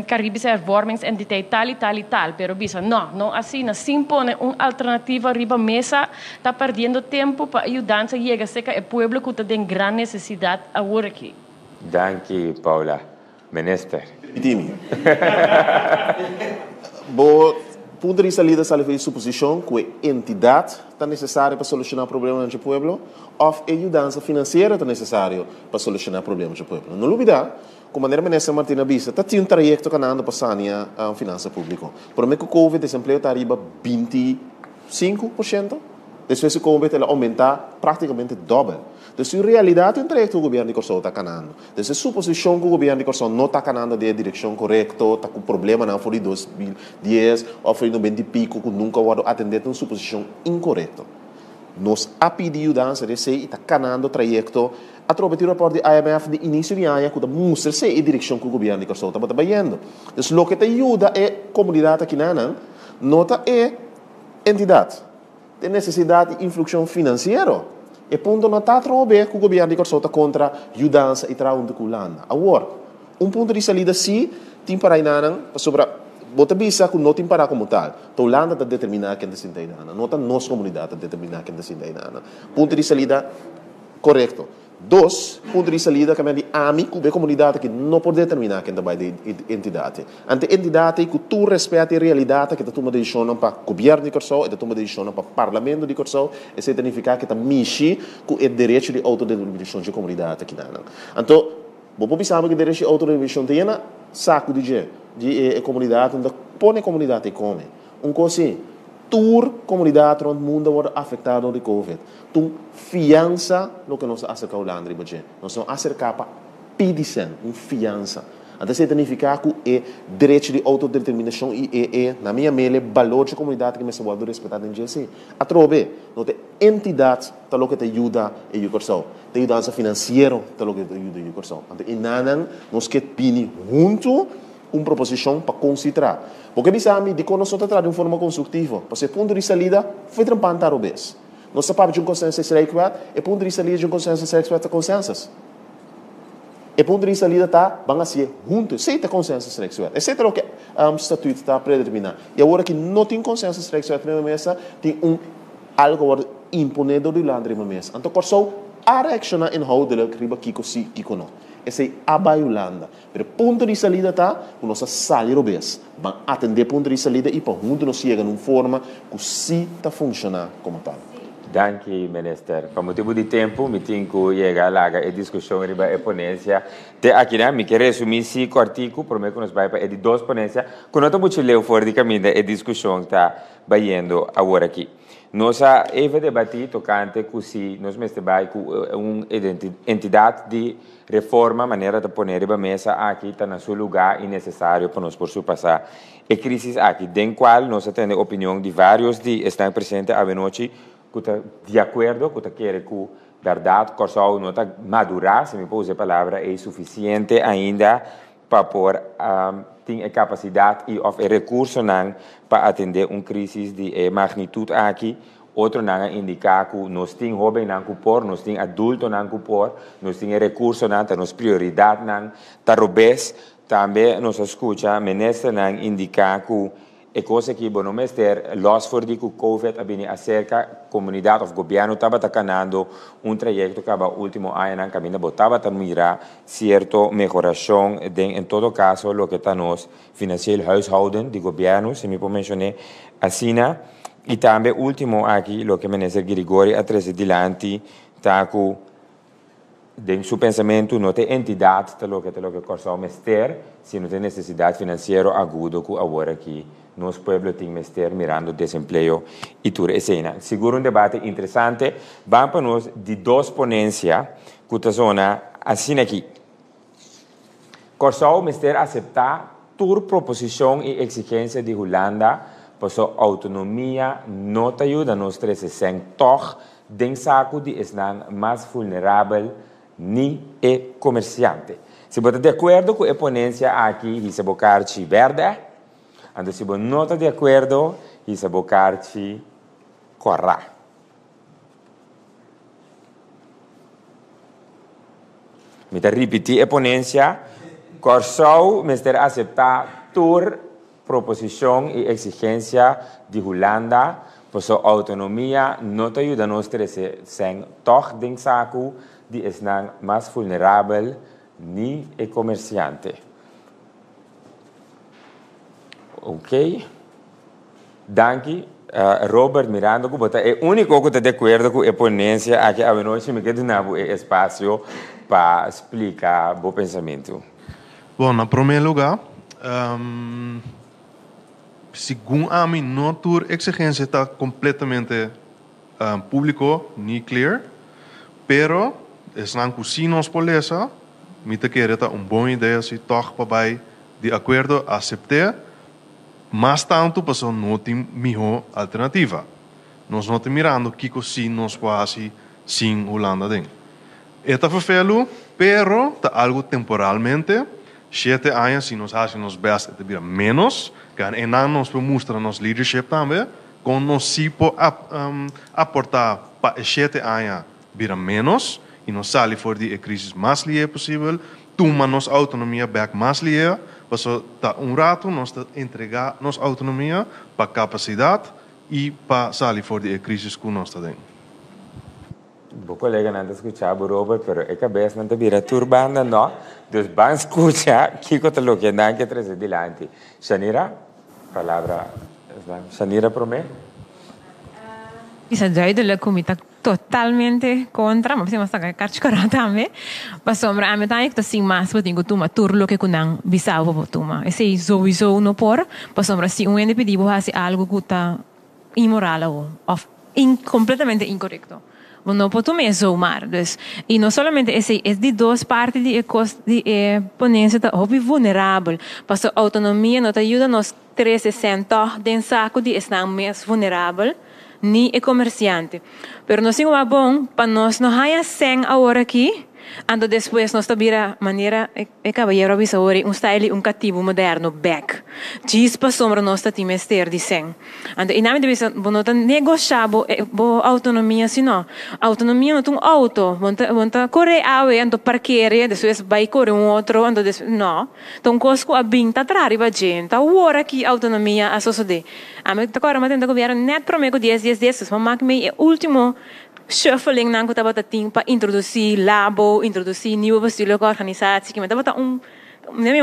Caribische hervormingsentiteit tal, pero bisa não assina sim pone alternativa riba mesa, tá perdendo tempo para ajudar a chegar seca é pueblo que tem grande necessidade agora aqui. Danke, Paula. Minister. Permite-me. Bom, ponto de vista líder sale fez suposição que a entidade está necessária para solucionar o problema do pueblo ou a ajudança financeira está necessária para solucionar o problema do pueblo. Não dúvida, como a maneira ministra Martina Bisa, está tendo um trajeto que anda para sanear a finança pública. Por mim que o Covid desemprego está arriba 25%. Depois o Covid ela aumentar praticamente dobro. Então, em realidade, o trajeto que o governo de Curaçao está canando. Então, a suposição que o governo de Curaçao não está canando da direção correta, está com problema na folha 2010, ou foi no 20 pico, que nunca vai atender, é uma suposição incorreta. Nós a pedido dança de ser e está canando o trajeto através do rapport do IMF de início de ano, que mostra se a direção que o governo de Curaçao está trabalhando. Então, o que ajuda é a comunidade aqui na nota é entidade. Tem necessidade de influxão financeira. E ponto não está trovando que o governo de Curaçao está contra a ajudança e trabalho com a Holanda. Agora, ponto de saída sim, tem para ir sobre bota bisa que não tem para como tal. A Holanda está determinada quem está sendo não está nossa comunidade está determinada quem está sendo ponto de saída correto. Dois, ponto de saída que é ami que a comunidade que não pode determinar quem está de entidade. Ante entidade que tu respeita a realidade que está tomando decisão para o governo de Curaçao e está tomando decisão para o parlamento de Curaçao, isso significa que está mexendo com o direito de autodeterminação da comunidade aqui. Então, vou pensar que o direito de autodeterminação tem saco de comunidade onde põe a comunidade e come. Coisa tour comunidade no mundo wordt afetado de Covid. Toen fiança no que nos acerca a Holanda, nós nos acerca para pedir fiança. Até significa que é direito de autodeterminação e na minha mele valor de comunidade que me se pode respeitar em GC. A trobe, não tem entidade tal que te ajuda e o Curaçao, te ajuda financeiro tal que te ajuda e o Curaçao. Então, inanan nos que pini junto uma proposição para considerar. Porque bisami de quando nós tratamos de uma forma construtiva, para ser ponto de saída foi trampante a robês. Nós sabemos de um consenso estreito e ponto de saída de um consenso estreito é consenso. E ponto de saída está bem assim junto, sem ter consenso estreito. Esse é o que o estatuto está predeterminado. E agora que não tem consenso estreito na mesa, tem algo imponível do lado da mesa. Então, Curaçao a reaccionar inhoudelijk riba kiko si kiko no. Esse é a Holanda. Pero ponto de saída está, o nosso salário robês. Vão atender ponto de saída e para junto nós chega numa forma que sim está funcionando como tal. Danke, minister. Por motivo de tempo, me tenho que chegar lá a discussão riba a ponência. Te aqui me quero resumir cinco artigos, prometo que nós vai para de duas ponências. Quando eu estou muito fora de caminho, a discussão está vaindo agora aqui. Nós hemos debatido tocante que se nós vai com uma entidade de reforma, maneira de pôr a mesa aqui está no seu lugar e necessário para nós por passar a crise aqui, den qual nós temos a opinião de vários que estão presentes a noite que está de acordo, que quer que verdade, Curaçao não está madurar, se me pode usar a palavra, é suficiente ainda para pôr tem a capacidade e o recurso para atender uma crise de magnitude aqui. Outro não indica que nós temos jovem não por, nós temos adulto não por, nós temos recurso não, nós prioridade não, talvez também nós escuta ministro não indica que e cosa que bom mestre los for di cu COVID abini acerca comunidade of governo tava tacanando trajecto que aba último ano caminho botava mira certo mejoração em todo caso lo que tá nos financiero huishouden de governo se me mencionei assina e também último aqui lo que ministro Grigori atrás dilanti tá com de su pensamento não tem entidade lo que corsa o mestre se não tem necessidade financeira agudo que agora que nos pueblo tem mestre mirando desemprego e tudo escena. Seguro debate interessante. Vamos para nós de duas ponências que está zona assim aqui. Corsa o mestre aceitar toda proposição e exigência de Holanda para sua autonomia não te ajuda a nós trazer toch den saco de estar mais vulnerável ni é comerciante. Se você está de acordo com a ponência aqui, você vai carci verde, então se você não está de acordo, você vai carci corra. Me está repetir a ponência, Corsou, Mr. aceitar toda proposição e exigência de Holanda para sua autonomia, não te ajuda a nós trazer toch den saco de estar mais vulnerável ni é comerciante. Ok? Danke, Robert Miranda, que é o único que está de acordo com a ponência aqui a noite me queda na espaço para explicar o pensamento. Bom, em primeiro lugar, segundo a mim, não toda exigência está completamente público nem clear, pero estão com signos polícia, me te quer uma boa ideia se toch para de acordo aceitar, mas tanto para não ter melhor alternativa. Nós não estamos mirando que assim nós quase sem Holanda dentro. Está verfelo, pero está algo temporalmente. 7 anos se nós achamos best de vir menos, que en nós mostrar nosso leadership também, com nós se aportar para 7 anos vir menos. E nós saímos fora de crise mais livre possível, toma nossa autonomia back mais livre, para rato nós entregar nossa autonomia para capacidade e para sair fora de crise que nós estamos. O colega não escuta o Robert, mas a cabeça não está vira turbanda, não. Então, vamos escutar que é o que não quer trazer adiante. Shanira, palavra. Shanira, para mim? Isso é duidelijk como está totalmente contra, mas você está carregando também. Mas sombra a metade que assim mais para tinha tuma turlo que kunang bisau para tuma. Esse é sowieso não por, mas sombra se um indivíduo faz algo que está imoral ou completamente incorreto. Não pode tomar zoomar, dus e não somente esse é de duas partes de ponência tá hobby vulnerável, para sua autonomia não te ajuda nos 360 den saco de estar mais vulnerável ni é comerciante. Pero não é bom para nós não haya sem agora aqui, ando depois nós tabira maneira é caballero avisori style cativo moderno back. Diz para sombra nós tá timester de sem. Ando e nome de bisa bonota negociabo bo autonomia sino. Autonomia não tem auto, monta corre awe ando parqueare, depois vai corre outro ando no. Então cosco a binta trari va gente. Ora aqui autonomia a sosode. A me tá agora matendo governo net promego 10 mas mak me último shuffling nang kutaba tating para introduzir labo, introduzir nieuwe bestuurlijke organisatie. Que me tava um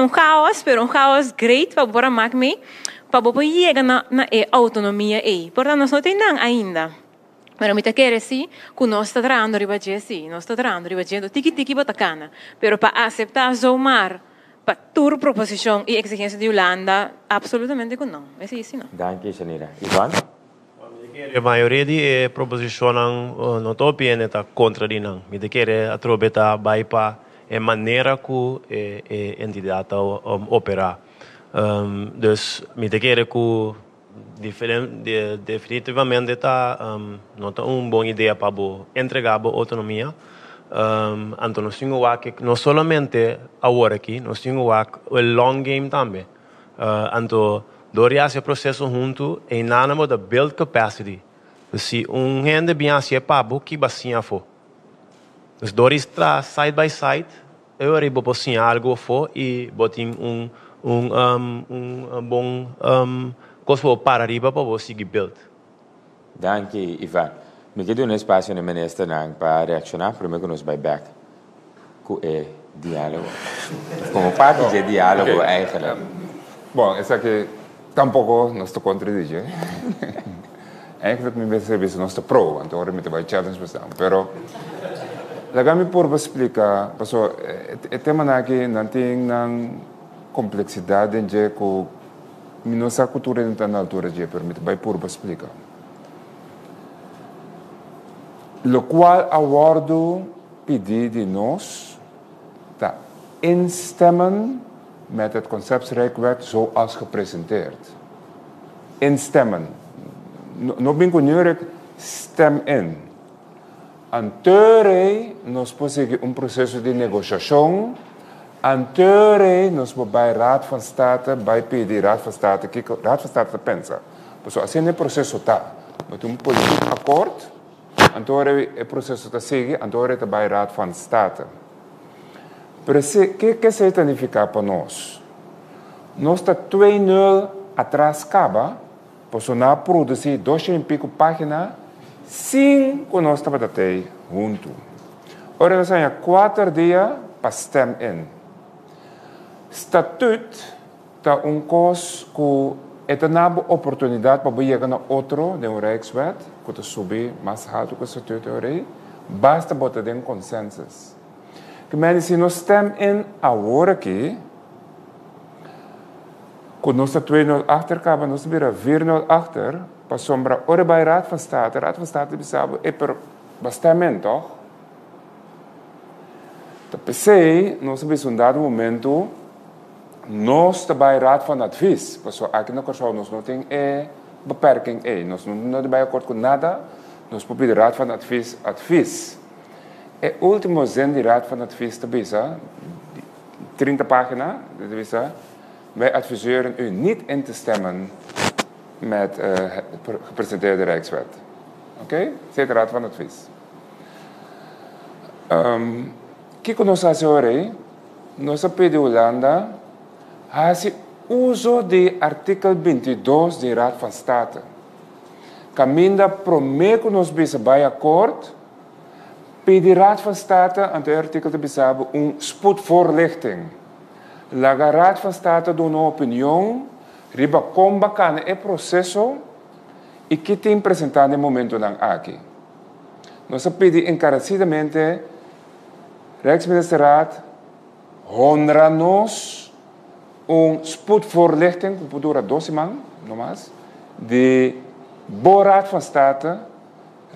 caos, pero um caos great para bora mak me para bopo chegar na autonomia aí. Portanto nós não tem nada ainda. Pero me te quer assim, que nós está trazendo ribaje assim, nós está trazendo ribaje do tiki batacana. Pero para aceitar zoomar para toda proposição e exigência de Holanda, absolutamente que não. É isso não. Danke, Shanira. Ivan? A maioria de proposições não estou bem tá contra de não. Me quer aproveitar vai para a maneira que a entidade opera. Dus me quer que definitivamente tá não tá boa ideia para entregar a autonomia. Então nós temos que não somente agora aqui, nós temos o long game também. Então doria esse processo junto e nada de build capacity. Se gente bem assim pabo que bacia for. Os doria está side by side, eu arribo por algo for e botin bom coisa para arriba para você seguir build. Dank je, Ivan. Me quedo um espaço no ministro para reaccionar, primeiro que nos vai back com o diálogo. Como parte de diálogo, eigenlijk. Bom, essa aqui tampouco nos contradiz. Eigenlijk me percebe nos pro, então agora me vai challenge bastante. Pero, lagami por explicar, porque o tema aqui não tem complexidade de que nossa cultura não está na altura de permitir, vai por explicar. Lo qual awardo pedi de nós te instemmen met het conceptrijkwet zoals gepresenteerd. Instemmen. No ben ik stem in. Anterior nos prosseguir processo de negociação. Anterior nos bij Raad van State, bij PD Raad van State, que Raad van State pensa. Dus assim o processo está. Met politiek akkoord. Anterior o processo está seguir. Anterior está bij Raad van State. O que significa para nós? Nós está 2-0 atrás acaba, pois nós produzir 200 e pico páginas, sem que nós estamos até junto. Ora, nós temos 4 dias para stem in. Statuut está coisa que é uma oportunidade para chegar a outro de Rijkswet, que subir mais alto que o estatuto, basta botar em consensus. Que se nós stem in agora aqui, quando nós estamos achterkaba, nós vira 4-0 achter, para sombra, ora bij Raad van State bisabo, bastamento, toch? Tapos, nós temos dado momento, nós estamos bij Raad van Advies, porque aqui na Corso nós não tem beperking, nós não estamos bij akkoord com nada, nós podemos pedir Raad van Advies. O último zin de Raad van Advies te bisa, 30 pagina, te bisa, wij adviseren u niet in te stemmen met het gepresenteerde Rijkswet. Oké? Zit de Raad van Advies. Kiko nos hace nossa PD Holanda, hace uso de artikel 22 de Raad van State. Caminda prometo nos bisa bij akkoord, de Raad van State, aan het artikel te besabben, een spoedvoorlichting. La Raad van State doet een opinie, riba comba kan het processo, e que tem presentado no momento nan aqui. Nós pedimos encarecidamente, Rijksministeraat, honra-nos spoedvoorlichting, que dura 12 maanden, no mais, de boa Raad van State,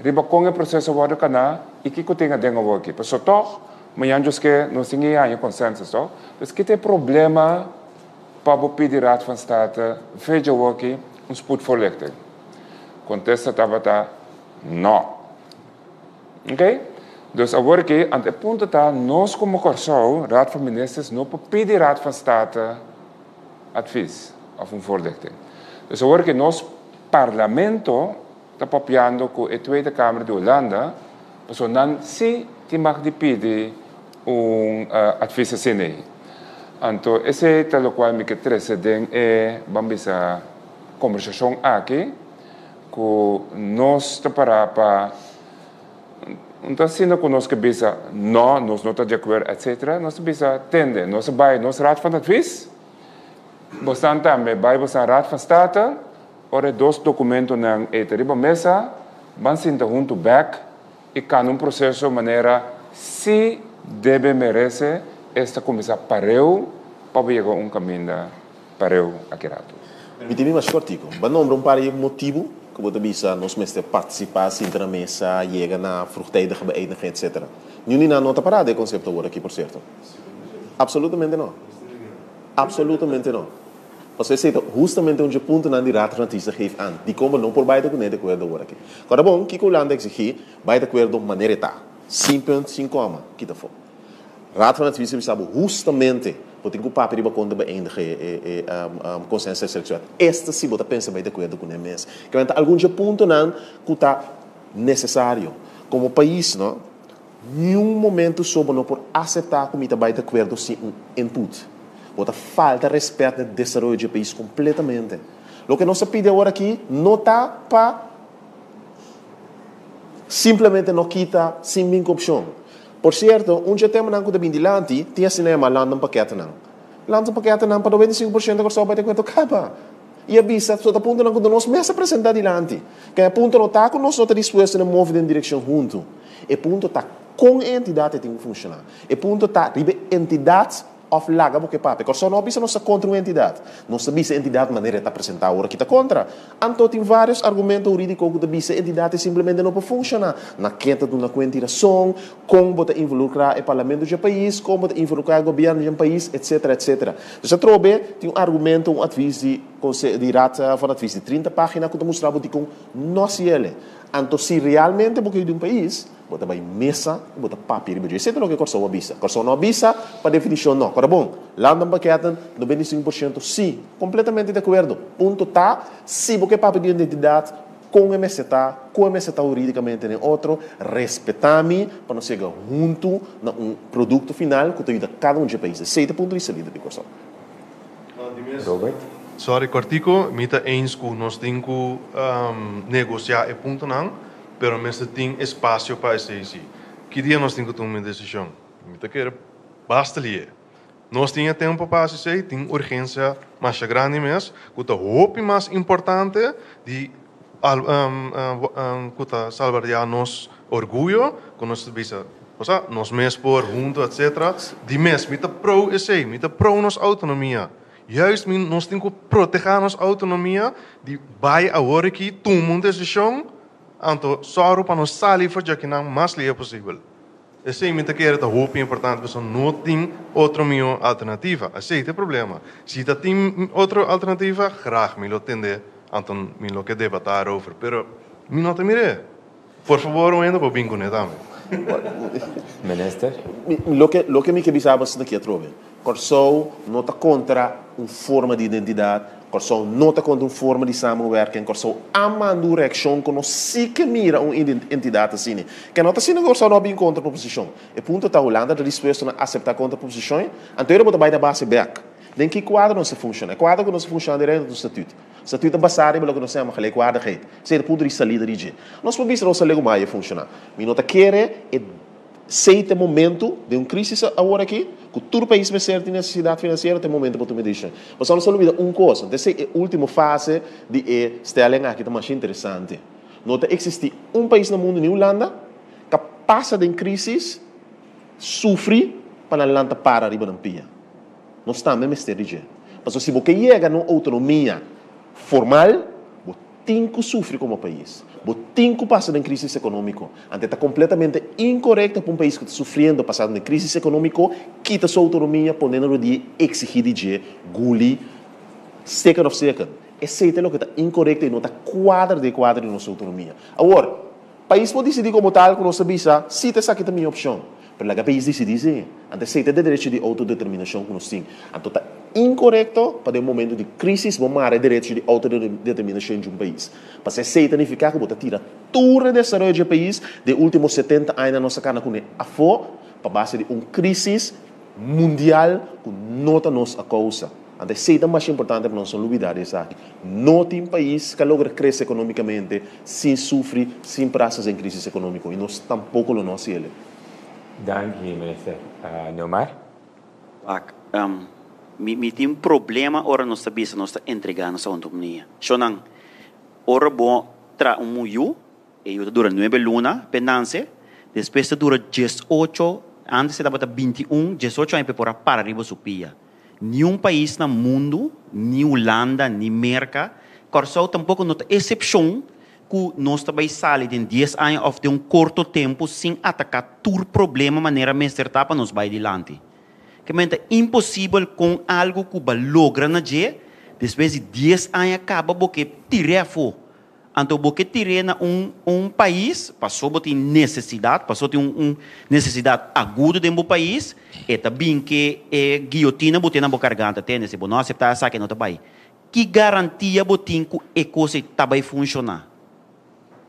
riba com o processo worden kana, e que tenha dengo aqui. Mas só toch, mas antes que nós tenhamos um consenso, só. Mas que tem problema para pedir Raad van State, veja aqui spoedvoorlichting. Contesta tabata, não. Ok? Dus agora que, aan het punt dat nós como Corso, Raad van Ministers, não pedir Raad van State advies of voorlichting. Dus agora que nós parlamento está papiando com a Tweede Kamer de Holanda, mas não se mag de pedir advies assim. Então, esse é tal qual me que trecedem é bambisa conversação aqui, que nós está para então, se não conosco bisa, não, nós não estamos de acordo, etc., nós bisa tende, nós vai, nós Raad van Advies, bostan também, vai, bostan Raad van State, ora dois documentos na eteriba mesa, van sinta junto back, e can processo maneira se deve merece esta comissão pareu, para chegar caminho pareu aqui rato. Me tem mais cortico, mas não um par motivo que você bisa nós mesmos participar na mesa, chega na vroegtijdige beëindiging, etc. Nu niet na nota parada concepto agora aqui, por certo. Absolutamente não. Absolutamente não. Você cita justamente onde o ponto na Raad van Advies geeft aan. Die komen não por baixo de acordo agora aqui. Agora bom, que o Holanda exigir, baixo de acordo maneira tá. 5.5, que tá for. Raad van Advies sabe justamente porque tem que o papo riba quando beëindigen consensus seksueel. Esta sim você pensa baixo de acordo com o mês. Que vai algum ponto não que tá necessário. Como país, não? Nenhum momento sobre não por aceitar como está baixo de acordo sem input. Bota falta respeito no desenvolvimento do país completamente. Lo que nos pide ahora aquí no está para simplesmente não quita sem minha opção. Por certo, tema não que bindilante, tinha cinema lá no paquete não. Lá no paquete não para 95% que só vai ter que tocar. E a vista, só tá ponto não que nós mesmo apresentar dilante. Que a ponto não está com nós não está disposto a mover em direção junto. E ponto está com a entidade que tem que funcionar. E ponto está ribe entidades of laga porque papi, porque só não bisa nossa contra uma entidade. Não se bisa entidade maneira de apresentar agora que está contra. Então tem vários argumentos jurídicos que bisa entidade simplesmente não pode funcionar. Na queda de uma quantiração, como pode involucrar o parlamento do país, como pode involucrar o governo do país, etc, etc. Dus eu trouxe tem argumento, advies de rata van advies de 30 páginas que mostrar que com nós ele. Então se realmente porque de país bota vai mesa, bota papel, bota isso é o que corso avisa. Corso não avisa, para definição não. Agora bom, lá no paquete 95% sim, completamente de acordo. Ponto tá, se porque papel de identidade com a meseta, juridicamente em outro, respeitame para não chegar junto na produto final que ajuda cada de país. Esse é o ponto de vista de corso. Robert? Sorry, Cortico, mita eens que nós temos que negociar e ponto não, pero nós temos espaço para isso. Que dia nós temos que tomar uma decisão? Mita quer basta ali. Nós temos tempo para isso, tem urgência mais grande mesmo, que o mais importante de salvar nosso orgulho, que nós visa, nós mesmos por junto, etc. De mesmo, mita pro isso, mita pro nossa autonomia. Juist, nós temos que proteger nossa autonomia de vai agora que tomar uma decisão, então só para nós sair para que não mais livre possível. Esse é muito importante, porque não tem outra melhor alternativa. Esse é o problema. Se tem outra alternativa, graag me lo entender, então me lo que debater over. Pero me não te mire. Por favor, ainda vou bem com ele também. Minister? Lo que me quebisava se daqui a trove. Corso não está contra uma forma de identidade, Corso não está contra uma forma de samenwerking, Corso ama uma direção que não se que mira uma entidade assim. Que não está sendo Corso não bem contra a proposição. E ponto está Holanda de disposto a aceitar contra a proposição, então ele bota da base back. Nem que quadro não se funciona. Quadro que não se funciona direto do estatuto. O estatuto é basado pelo que nós chamamos de quadro rei. Se ele pode sair de nós podemos não saber como vai funcionar. Mas não está querendo seita momento de uma crise agora aqui, que todo o país vai ser de necessidade financeira, tem momento para tomar decisão. Mas não se olvida uma coisa, dessa é a última fase de Sterling aqui, que é mais interessante. Não existe um país no mundo, na Holanda, que passa de crise, sofre, para a Holanda para arriba na pia. Nós estamos mesmo estéril. Mas se você chega numa autonomia formal, você tem que sofrer como país. Você tem que passar em crise econômica. Então, está completamente incorreto para um país que está sofrendo, passando em crise econômica, quita sua autonomia, podendo de exigir de guli, second of second. Esse é o que está incorreto e não está quadro de nossa autonomia. Agora, o país pode decidir como tal, que nós sabemos, se essa aqui também é opção. Pero o país decide, então se tem direito de autodeterminação que nós temos. Então está incorreto para o momento de crise, vamos ter direito de autodeterminação de um país. Para se significa que você tira todo o desenvolvimento do país de últimos 70 anos nossa cana com a fora, para base de uma crise mundial que não está nos a causa. Então se é mais importante para nós olvidar isso aqui. Não tem país que logra crescer economicamente sem sofrer, sem praças em crise econômica. E nós tampouco lo nós ele. Dank je, minister. Neomar? Mi tem problema ora nós sabemos nós está entregando nossa autonomia. Sonang, ora bom tra muyu, e dura 9 luna, penance, depois dura 18, antes se dava 21, 18 anos para arriba supia. Nenhum país no mundo, nem Holanda, nem América, corso tampouco não exceção que nós também saímos em 10 anos ou de um curto tempo sem atacar todo problema de maneira mais certa para nos vai adiante. Que é impossível com algo que vai lograr na dia, depois de 10 anos acaba porque tirei a fo. Então, porque tirei na país, passou a ter necessidade, passou a ter uma necessidade aguda dentro do país, e também que guilhotina botar na boca garganta, tem esse bom, não aceitar essa que não está bem. Que garantia botin que a coisa está bem funcionar?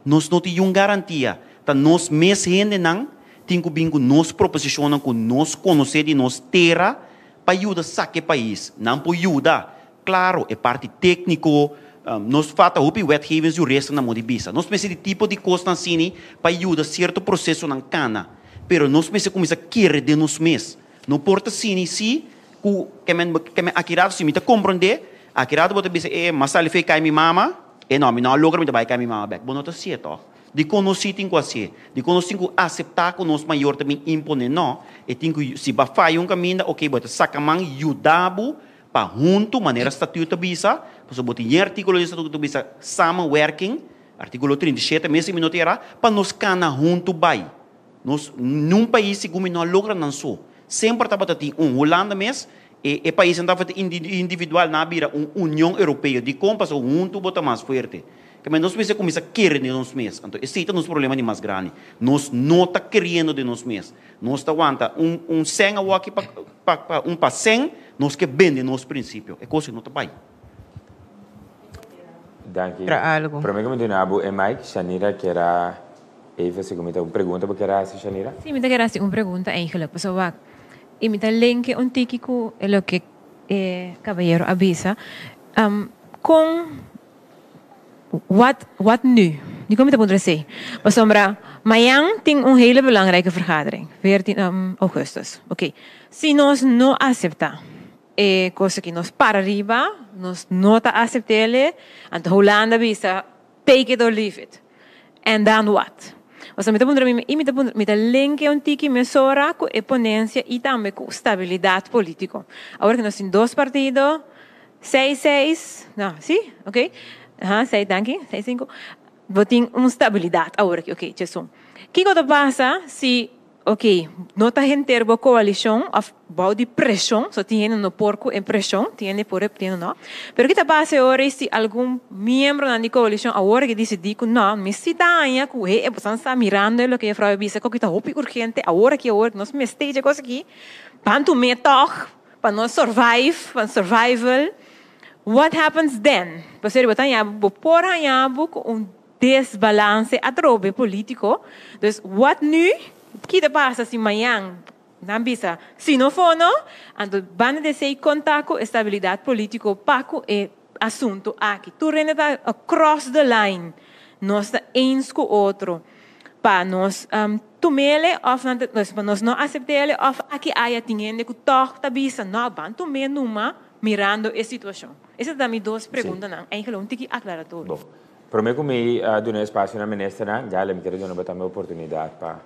Nós não temos garantia. Então, nós mesmos não temos que nos proposicionar com nós conhecer de nós terra para ajudar a sair país. Não para ajudar. Claro, é parte técnico, Nós falta hopi wetgevings e o resto na modibisa. Nós pensamos de tipo de costa assim para ajudar certo processo na cana. Pero nós pensamos como isso quer de nós mesmos. Não porta assim se que me akirado se me te compreender, akirado bote bisa mas ali fei cai mi mama, não me não logra me te vai cai mi mama back. Bom não tá certo. De conosci tem quase, de conosci tem aceitar que nós maior também impone não. E tem que se ba fai caminho, ok, bote sacamang yudabu para junto maneira estatuto bisa, pois bote em artigo de estatuto bisa samenwerking, artigo 37 mesmo minuto era para nós cana junto vai. Nós num país que não logra não só. Sempre estava ter Holanda mesmo, e país estava individual na beira União Europeia de compras ou junto bota mais forte. Que mas nós pensamos começa a querer de nós mesmos. Então, esse é o nosso problema de mais grande. Nós não está querendo de nós mesmos. Nós está aguanta sem aqui para 100, nós que vende nosso princípio. É coisa que não está bem. Dank je. Para algo. Para mim, como dinabo, é Mike, Shanira, que era... Even, se comenta uma pergunta, porque era assim, Shanira? Sim, me quero fazer uma pergunta, eigenlijk. Pues, e me link um tico é o que caballero avisa. Com wat nu? Die kom ik te poderen maar sombra, amanhã tem hele belangrijke vergadering, 14 augustus. Oké. Se nós não aceitar, coisa que nós para arriba, nós não está aceitando, então Holanda avisa, take it or leave it. And then what? O sea, me link un tiki mesora com a ponência e também com estabilidade política. Agora que nós temos dois partidos, 6-6, não, sim? Ok? 6, danke, 6-5. Tem uma estabilidade agora que, ok, Jesus. O que passa se, ok, não está em termo coalição, ou de pressão, só tem no porco em pressão, tem por não. Pero o que passa agora se algum membro da coalição agora que decide que não, me cidadania que é você está mirando o que a frau disse, que está hopi urgente, agora que nós me esteja coisa aqui, para tu metor, para nós survival. What happens then? Você vai ter por desbalance atrobe político. Dus what nu? Que passa se amanhã não bisa se não for não, então van de ser contato estabilidade política paco é assunto aqui. Tu reneta across the line, nós está uns com outro, para nós tomele of nós não aceitele of aqui há tinhende que toca bisa não van tomar numa mirando a situação. Essas são as duas perguntas, não? Eigenlijk um tique aclaratório. Prometo que doar espaço na ministra, já lhe quero dar uma oportunidade para...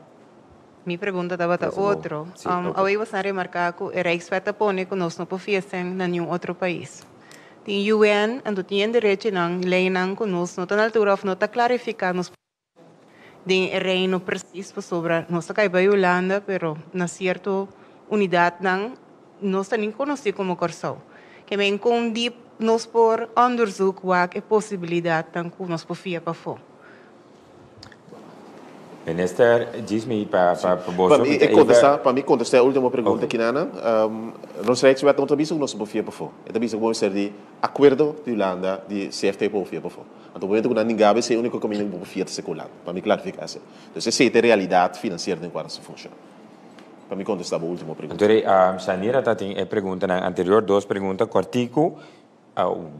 Minha pergunta estava outra. Aí você remarcar que a Rijkswet põe que nós não podemos em nenhum outro país. Tem UN, então tem direito não, lei não que nós não está na altura of não está clarificar nos de reino preciso sobre nós está caindo Holanda, pero na certa unidade não nós está nem conhecido como Corsau. Que me encondi nós por onderzoek wat é possibilidade tanto nós podemos para fora. Minister, diz-me para para mim contestar a última pergunta aqui, Nana. Nós Rijkswet não também nós podemos para fora. É também vamos ser de acordo de Holanda de CFT para fora. Então, momento que ninguém sabe se é o único caminho para fora de Holanda. Para mim clarificar isso. Então, essa é a realidade financeira de como se funciona. Para mim contestar a última pergunta. Então, Shanira tem a pergunta na anterior, duas perguntas, cortico.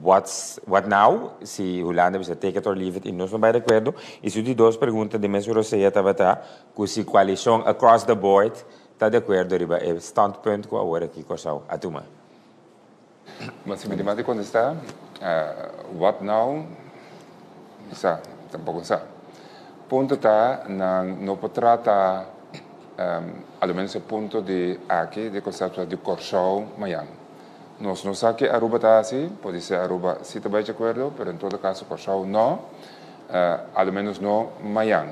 What now? Se Holanda bisa take it or leave it, e nós não vai de acordo. E se de duas perguntas de Mensur Roseia estava que se coalição across the board está de acordo riba é standpoint com agora aqui Corsau atuma. Mas se me demanda contestar, what now? Bisa, tampouco sa. Ponto está não pode tratar, ao menos o ponto de aqui de conceito de Corsau amanhã. Nós não sabemos que Aruba está assim, pode ser Aruba se está bem de acordo, mas em todo caso, Corsau não, ao menos não amanhã.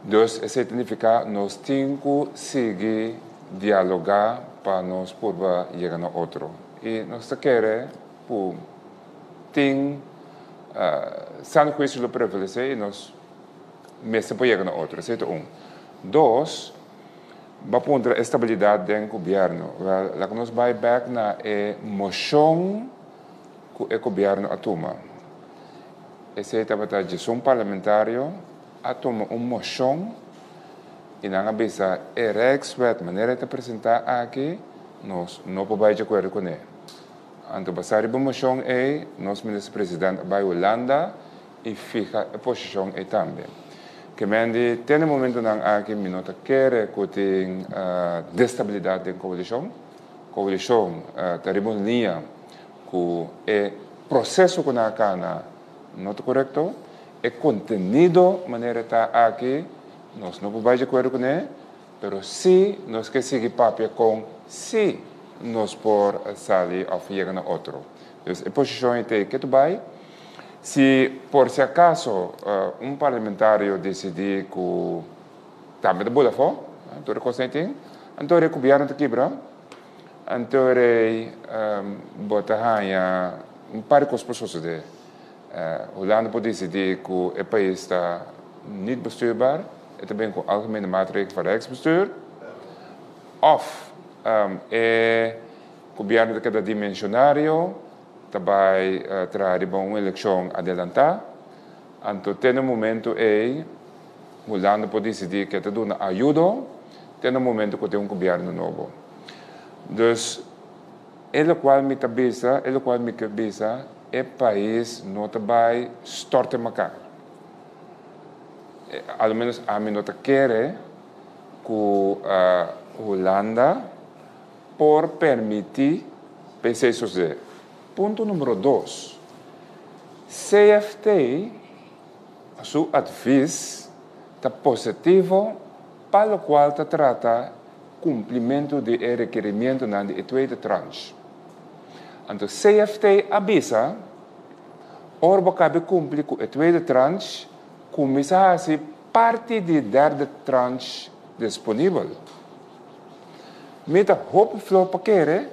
Então, isso significa que nós temos que seguir dialogar para nós poder chegar a outro. E nós queremos ter sano juízo de prevalecer e nós mesmo podemos chegar a outro. Isso é um. Dois, va a poner estabilidade dentro do governo. La que nos vai back na moção que o governo atoma. Esse é a gestão parlamentar atoma uma moção e na cabeça é Rijkswet maneira de apresentar aqui nós não podemos de acordo com ele. Anto basari moção é nosso ministro-presidente vai Holanda e fica a posição é também. Que mende tem um momento não há que minota quer que tem destabilidade da coalição tá linha que é processo que na cana não é correto é contenido maneira tá aqui nós não podemos de acordo com ele, pero se nós que seguir papel com se nós por sair ou chegar na outro. Então, a posição é que tu vai, se por se acaso parlamentário decidir que também de boa forma, então reconhece, então o governo te quebra, então botar par de coisas de Holanda pode decidir que o país está niet bestuurbaar, het também com algemene maatregelen van Rijksbestuur, of o governo de cada dimensionário também trazer uma eleição adelantada, então tem momento Holanda pode decidir que te dá ajuda, tem momento que tem governo novo. Dus, ele qual me cabeça, é país não vai storten elkaar. Ao menos a mim não quer que Holanda por permitir pensar suceder. Ponto número 2. CFT, seu adviso está positivo para o qual está trata cumprimento de requerimento na tweede tranche. Então, CFT avisa, orbo cabe cumprir com a tweede tranche, começar a ser parte da derde tranche disponível. Met hoop flow pakere,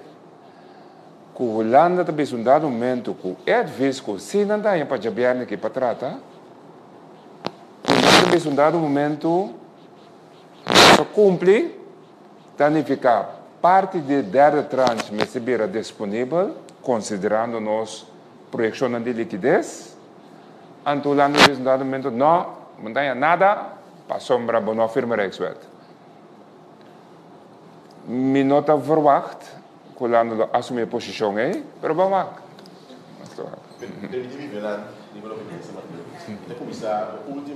que Holanda também um dado momento que é adviso que se não dá para jabiar que para trata, também um dado momento para cumprir, então fica parte da derde tranche me se vira disponível, considerando nos projeção de liquidez. Então Holanda também um dado momento não tem nada para sombra para não firmar Rijkswet. Me nota verwacht que Holanda assume a posição aí, mas vamos lá.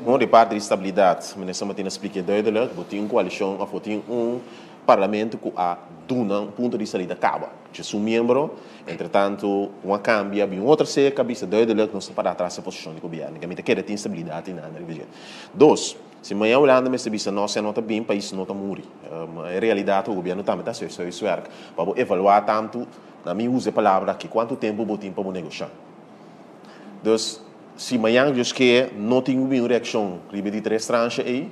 Bom, de parte de estabilidade, minister Martins explica duidelijk, dat een coalitie of een parlamento que a duna ponto de saída acaba. Se um membro, entretanto, uma cambia, bem outra se cabeça duidelijk não se para atrás a posição do governo, que a gente quer ter instabilidade na região. 2. Se amanhã a Holanda me se nós não está bem, país não está morrer. A realidade o governo também está seu esforço para evaluar tanto, na minha usa a palavra que quanto tempo vou ter para negociar. Então, se amanhã eu quer não tem uma reação, ribe de 3 tranches aí,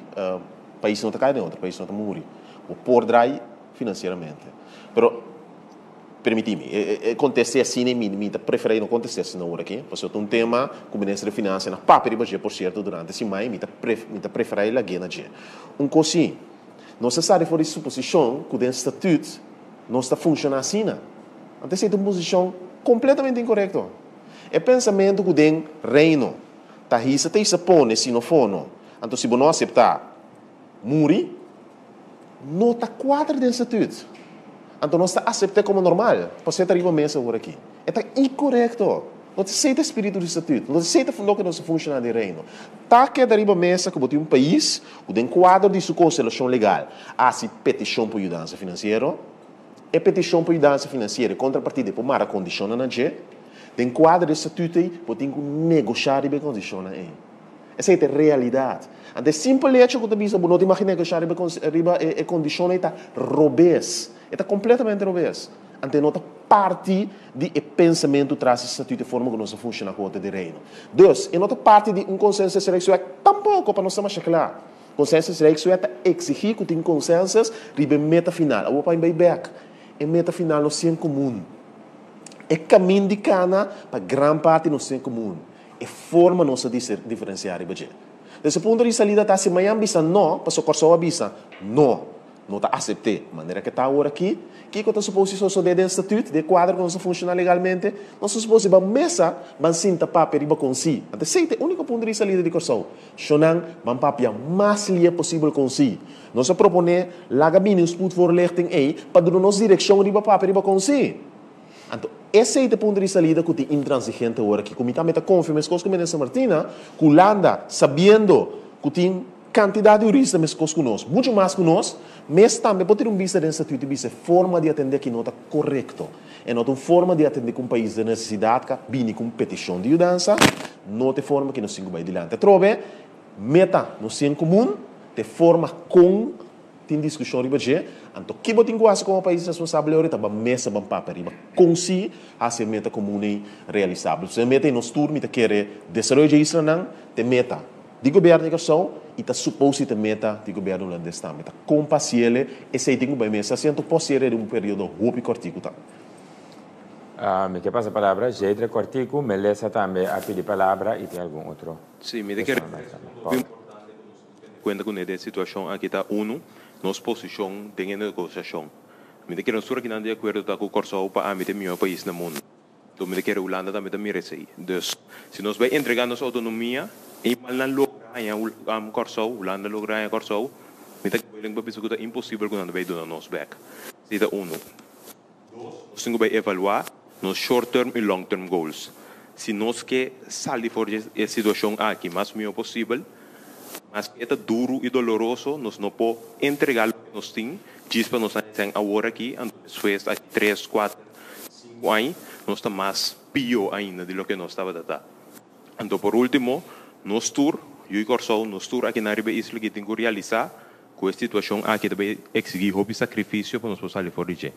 país não está caindo, outro país não está morrer. O por drive financeiramente. Pero permiti-me, acontecer assim em mim, preferi não acontecer assim na hora aqui, porque eu tenho um tema com o Ministério de Finanças na papel de por certo durante esse mês, me preferi lá na dia. Coisa, não se sabe for suposição que o estatuto não está funcionando assim, não. Então é uma posição completamente incorreta. É pensamento que o reino está risa, tem se põe se não for, não. Então se não aceitar, morre. Não está quadro de estatuto. Então não está aceitado como normal. Você está arriba mesa agora aqui. É incorreto. Não aceita o espírito do estatuto. Não aceita o que não se funciona de reino. Está que arriba mesa que bote um país, o tem quadro de sua constelação legal. Há se petição por ajuda financeira. É petição por ajuda financeira. Contrapartida por mara condição na G. Tem quadro de estatuto aí, bote que negociar e condição aí. Essa é a realidade. Ante simples hecho que você não te imagina que a condição está robês. Está completamente robês. Ante nota parte de pensamento traz esse estatuto de forma que não se funciona com o de reino. 2, nota parte de consenso Rijkswet tampouco para nós mais claro. Consenso Rijkswet exigir que tem consenso ribe meta final. A opa em back. E meta final não é comum. É caminho de cana para grande parte não é comum. É forma não se diferenciar e desse ponto de vista, está se amanhã bisa não, para socorrer a bisa não está aceitado. De maneira que está agora aqui, que está suposto que só de estatuto, de quadro que não funciona legalmente, não se suposto que a mesa vai sinta papel e com si. Até se é o único ponto de vista de corção. Xonan van papel mais lia possível com si. Não se propõe lá que mínimo put voorlichting aí para dar nos direção de papel e com si. Então, esse é o ponto de saída que é intransigente agora, que como também está confirmado, com a Ministra Martina, que Holanda, sabendo que tem quantidade de juristas mais conosco, muito mais que nós, mas também pode ter vista dessa forma de atender que não está correto. É não uma forma de atender com um país de necessidade, que vem com petição de mudança, não tem forma que nós temos que ir adiante. Trove, meta, nós em comum, de forma com tem discussão riba je, então que botin quase como país responsável ahorita ba mesa ban papel riba consi hacer meta comum e realizável. Se meta em nos turno, meta querer desenvolver isso não, te meta de governo de Corsau e ta suposto te meta de governo holandês também. Ta compassiele e se tem bem mesa, sento possiere de período hopi cortico tá. Me que passa a palavra, Jedre Cortico, Melissa também a pedir palavra e tem algum outro? Sim, me quer cuenta com a situação aqui está nossa posição tem negociação. Me quer não sura que não de acordo com o Corsau para a mim melhor país no mundo. Então me quer Holanda também merece. Então, se nós vai entregar nossa autonomia e mal não logra a Corsau, Holanda logra a Corsau, me quer que o país é impossível quando vai donar nos back. Isso é Dois, nós temos que evaluar nos short term e long term goals. Se nós quer sair fora da situação aqui, mais melhor possível, mas que é duro e doloroso, nós não podemos entregar o que nós temos, diz para nós agora aqui, depois de 3, 4, 5 anos, nós estamos mais pior ainda do que nós estávamos a. Então, por último, nós tour, eu e Corsau, nós tour aqui na Riba Isla que tem que realizar, com a situação aqui também exigir hobby sacrifício para nós podermos sair fora de.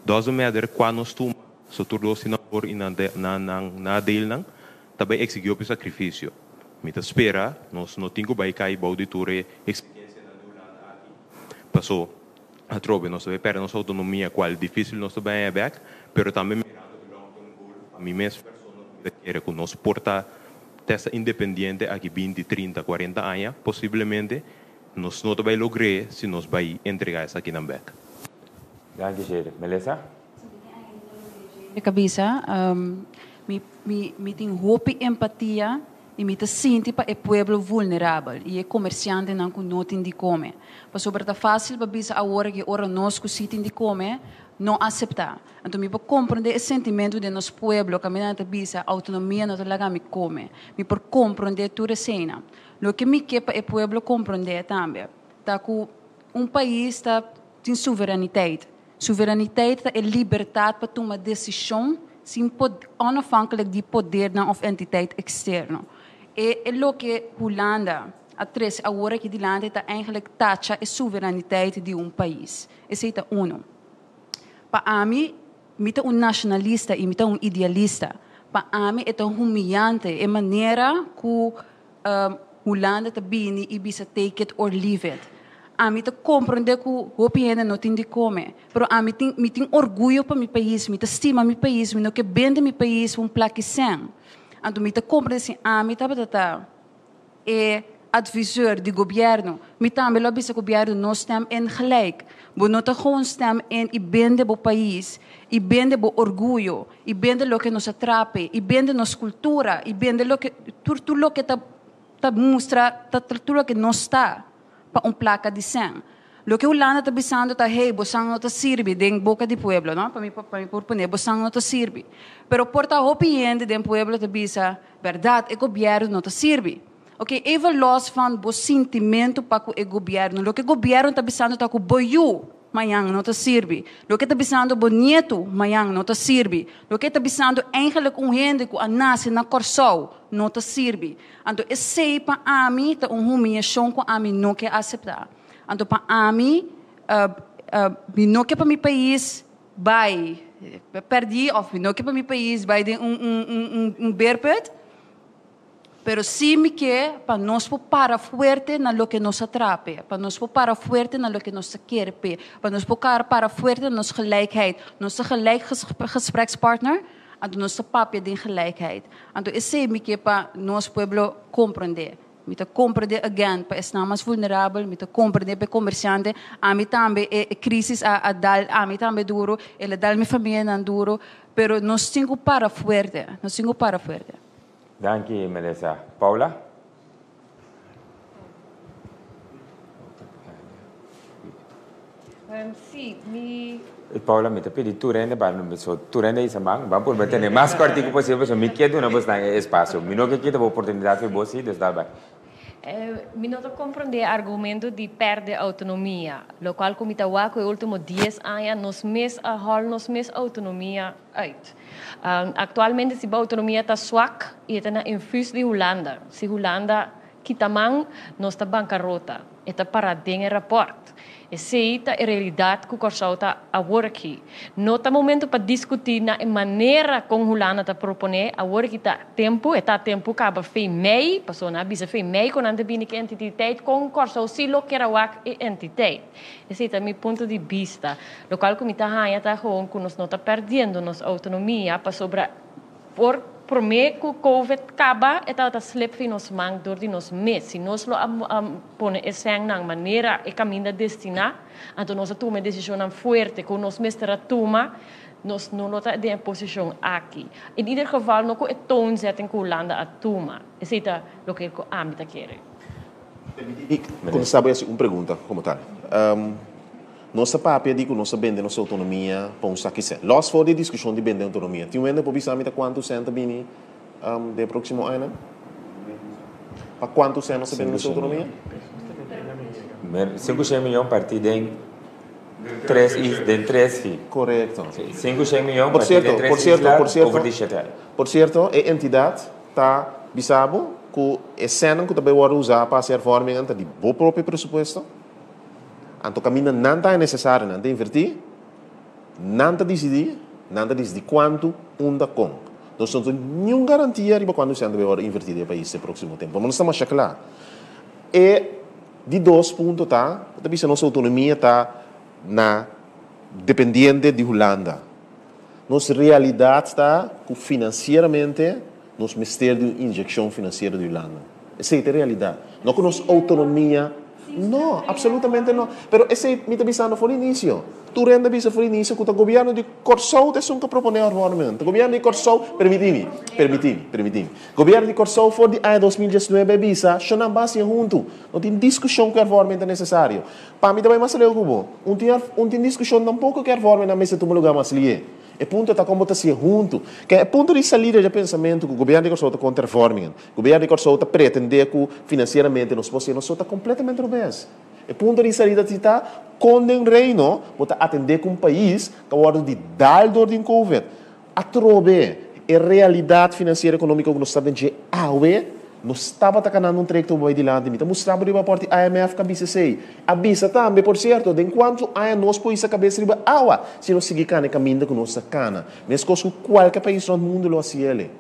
Dois meses, quando nós tomamos, se tour dois na por e na dele, também exigir hobby sacrifício. Mita espera, nós não temos que cair para auditória experiência na Holanda aqui. Passou a trobe, nós também perdemos nossa autonomia, qual é difícil nós também é back, mas também a mim mesmo pessoa quer que nós porta testa independente aqui 20, 30, 40 anos, possivelmente nós não vai lograr se nós vai entregar isso aqui na back. Danke, Jedre. Melissa? Minha cabeça, me tem hope e empatia e me sinto para o povo vulnerável e o comerciante não tem de comer. Mas sobre a fácil para bisa agora que ora nós que sitem de comer não aceitar. Então me para compreender o sentimento de nosso povo que me não bisa autonomia não laga me come. Me para compreender toda a cena. Lo que me quer para o povo compreender também, tá que país tem soevereiniteit. Soevereiniteit é liberdade para tomar decisão sem onafhankelijk die poder of entiteit externo. E o que Holanda, agora que de Holanda está eigenlijk tacha a soevereiniteit de país. Esse é para mim, é nacionalista e é idealista. Para mim, é humilhante a maneira que Holanda está bem e bisa take it or leave it. A mim compreender que o opinião não tem de comer, mas a mim tem orgulho para meu país, me estima meu país, me não que bem de meu país plaque sem. Então me compreender assim, a mim é advisor de governo, me também lo bisa governo não stem em gelijk, bo não tá gewoon stem em e bem de bo país, e bem de bo orgulho, e bem de lo que nos atrape, e bem de nos cultura, e bem de lo que tudo lo que tá mostra, tudo lo que não está para placa de sang. Lo que Holanda está pensando tá hey, bosang não tá sirve den boca de pueblo, não? Para mim proponer bosang não tá sirve. Pero por ta opinião de den pueblo tá bisa, verdade, o governo não tá sirve. Ok, even los van bo sentimento para o governo. Lo que o governo está pensando tá com boiu, mayang não tá sirve. Lo que está pensando bonito, mayang não tá sirve. Lo que está pensando eigenlijk gente que a nasce na Corsau, não tá sirve. Então, esse para mim tá humilhação que a mim não quer aceitar. Então, para mim, não quer para meu país, vai perdi, ou não quer para meu país, vai de berpet, pero sim me quer para nós para forte na lo que nos atrape, para nós para forte na lo que nos quer, para nós para forte na nossa gelijkheid, nossa gesprekspartner, então nossa papel de gelijkheid. Então, esse me quer para nosso povo compreender. Me te compreender again para estar mais vulnerável, me te compreender para comerciante, a mim também é crise a mim também duro, ele dá minha família não duro, pero nós temos para forte, nós temos para forte. Danke, Melissa. Paula? Sim, me... Paula, me pedi tu rende, tu rende is amang, vamos por manter mais cortico possível, so me quedo na bastante espaço. Me não que queda a oportunidade para você, desde Mi não compreende o argumento de perder autonomia, lo qual como está o último 10 anos nos mes autonomia uit. Atualmente se a autonomia está swak e está na infus de Holanda. Se Holanda kitamang nos está bancarrota, está para em rapport. Essa é a realidade que o Corsau está agora aqui. Não está momento para discutir na maneira como Holanda está propondo. Agora que está tempo que acaba fei mei, passou na bisa fei mei com a entidade com o Corsau se lo que era a entidade. Esse é o meu ponto de vista. O qual como está ganhando está com que nós não está perdendo nossa autonomia para sobre por mim que o Covid acaba, está slip em nos mang door die nos mes. Se nós lo pone esse na maneira e caminho destinar, então nós tomamos decisão forte com nos mestre toma, nós não lo tá de posição aqui. Em ieder geval não com toonzetting que Holanda a toma. Esse é o que o âmbito quer. Como sabe assim, uma pergunta como tal. Nossa papel de que nós vende nossa autonomia para um saque sem. Nós fomos de discussão de vender autonomia. Tem um ende para pensar quanto cento bini de próximo ano? Para quanto cento nós vende nossa autonomia? 500 milhões partido em 3 Correto. 500 milhões partido em 3 Por certo, a entidade está bisabo que a cena que também vai usar para ser formada de bom próprio pressuposto. Então, caminho não é necessário, não é invertir, não é decidir quanto unda com. Nós não temos nenhuma garantia de quando se anda a invertir no país no próximo tempo. Mas nós estamos a claro. E de 2 pontos, talvez a nossa autonomia está dependente de Holanda. Nossa realidade está que financeiramente nós precisamos de injeção financeira de Holanda. Essa é a realidade. Não que nossa autonomia. No, absolutamente no. Pero esse me está pensando foi o início. Tu renda bisa foi o início que o governo de Corsau tem que propor reforma. O governo de Corsau, permite-me. O governo de Corsau foi de 2019 bisa, já não base junto. Não tem discussão que a reforma é necessário. Para mim também mais legal cubo. Tem discussão tampouco que a reforma na mesa toma lugar mais lié. E ponto está como está se junto. Que é ponto de saída de pensamento que o governo de Corsau está contra a reforma. O governo de Corsau está pretender que financeiramente nós está completamente obés. E ponto de saída está com o reino para atender com um país que agora de dar dor de Covid. A trobe a realidade financeira e econômica que nós estamos de nós estava atacando um trecho de adiante, me mostrava riba parte IMF com a BCC. A BCC também, por certo, de enquanto a nós pôs a cabeça riba água, se nós seguir cana caminho com nossa cana. Mas coisa qualquer país no mundo lo assim ele.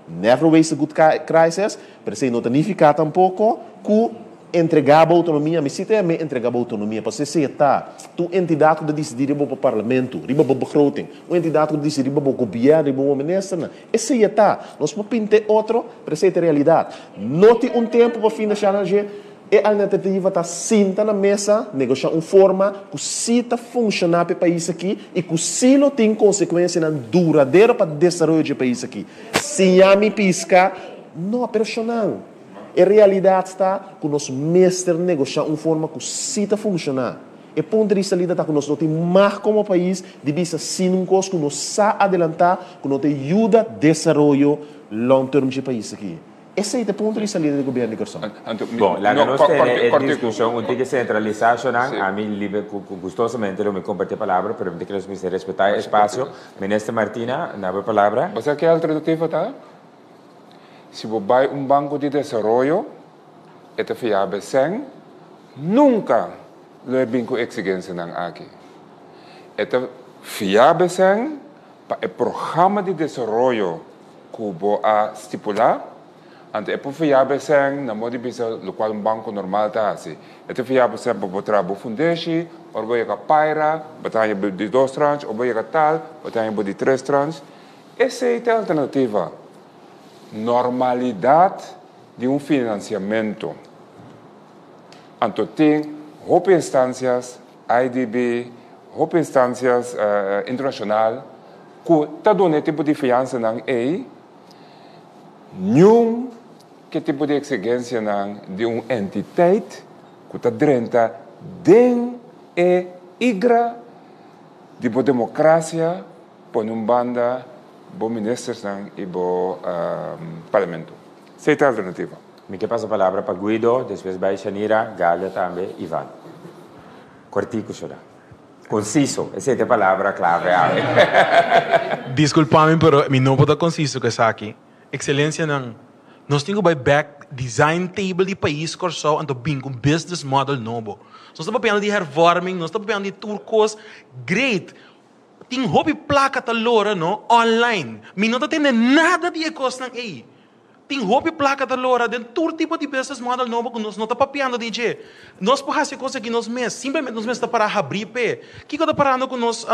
Never waste a good crisis, mas se não tanificar tampouco que entregava autonomia, mas se também entregava autonomia, para se está, tu entidade que decide riba para o parlamento, riba para o begroting, uma entidade que decide riba para o governo, riba para o ministro, esse está. Nós podemos pintar outro, para essa realidade. Não tem tempo para financiar a a alternativa está senta na mesa, negociar uma forma que se está funcionar para o país aqui e que se não tem consequência duradoura para o desenvolvimento do país aqui. Se a me pisca, não é personal. A realidade está que nós mestres negociar uma forma que se está funcionar. E ponto de vista ali está que nós não temos mais como país de vista sim um coisa que nós sa adelantar, que nós te ajuda a desenvolver long term do país aqui. Esse é o ponto de vista do governo de Corsau. Bom, la nostra discussão tem que centralizar, a mim gostosamente eu me compartilho a palavra, para que nós precisamos respeitar o espaço. Ministra Martina, na palavra. Você quer alternativa, tá? Se você vai banco de desenvolvimento, é fiável sem, nunca lo bem com exigência aqui. É fiável sem, para o programa de desenvolvimento que você a estipular, ante é fiável sem, na modo de lo qual banco normal está assim. É fiável sem para botar a fundação, ou você a paira, botar de 2 tranches, ou você a tal, botar de 3 tranches. Essa é a alternativa. Normalidade de financiamento. Então, tem outras instâncias, IDB, outras instâncias internacionais, que estão dando tipo de fiança não é nenhum que tipo de exigência de uma entidade que está dentro de igra de boa democracia por um banda bom ministros e bom parlamento. Seita a alternativa. Me que passa a palavra para Guido, depois vai Shanira, Gália também, Ivan. Cortico, chorar. Conciso, essa é a palavra clave. Desculpa-me, pero mi não pode conciso que está aqui. Excelência não. Nós temos que back design table de país corso ando bem com business model novo. Nós estamos pensando de hervorming, nós estamos pensando de turcos, great. Tem hobby placa ta lora no online. Mi não tem nada de costan aí. Tem hobby placa ta lora de todo tipo de business model novo que nós não está papiando de je. Nós por fazer coisa que nós mês, simplesmente nós mês está para abrir pé. Que está parando com nós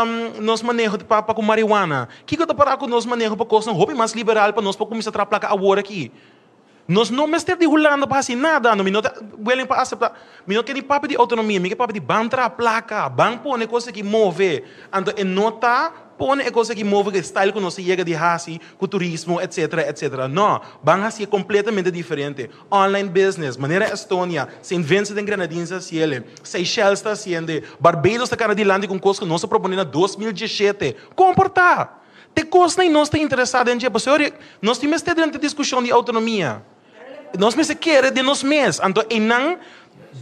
manejo de para com marihuana. Que está parando com nós manejo para coisa hobby mais liberal para nós para começar a placa agora aqui. Nós não me estamos derrulando para assim nada, não me não willing para aceitar, me não quer papo de autonomia, me quer papo de bantra placa, ban põe coisa que move, ando e nota põe coisa que move que style que nós chega de hasi, com turismo, etc, etc. Não, ban hasi é completamente diferente. Online business, maneira Estônia, Saint Vincent and Grenadines assim ele, Seychelles está haciendo, Barbados está cara de lande com coisa que nós proponendo em 2017. Comportar. Te coisa nem nós está interessado em tipo, senhor, nós temos que ter discussão de autonomia. Nós me se quer de nós mesmos, então e não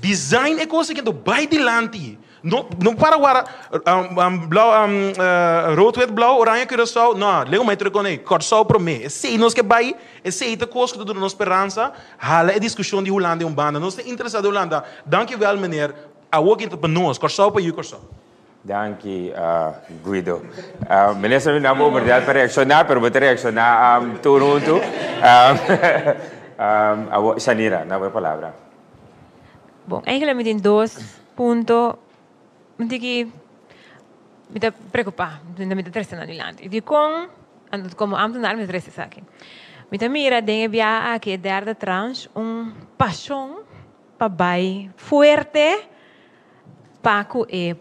design é coisa que vai dilante. Não para agora rood, wit, blauw, oranje, curaçao, não, lego mais treconei, corçao para mim. Sei nós que vai, sei te coisa que do nossa esperança, hala a discussão de Holanda e banda. Nós estamos interessados em Holanda. Dankjewel meneer. A working para nós, corçao para you, corçao. Dank je, Guido. Meneer, eu não vou obrigado para reaccionar, mas vou reaccionar tudo. Shanira, na palavra. Bom, eigenlijk met dois puntos, que me preocupa, me interessa na Nederland. E como ambtenaar me interessa aqui. Me mira dengue via aqui derde tranche, paixão para bai forte para que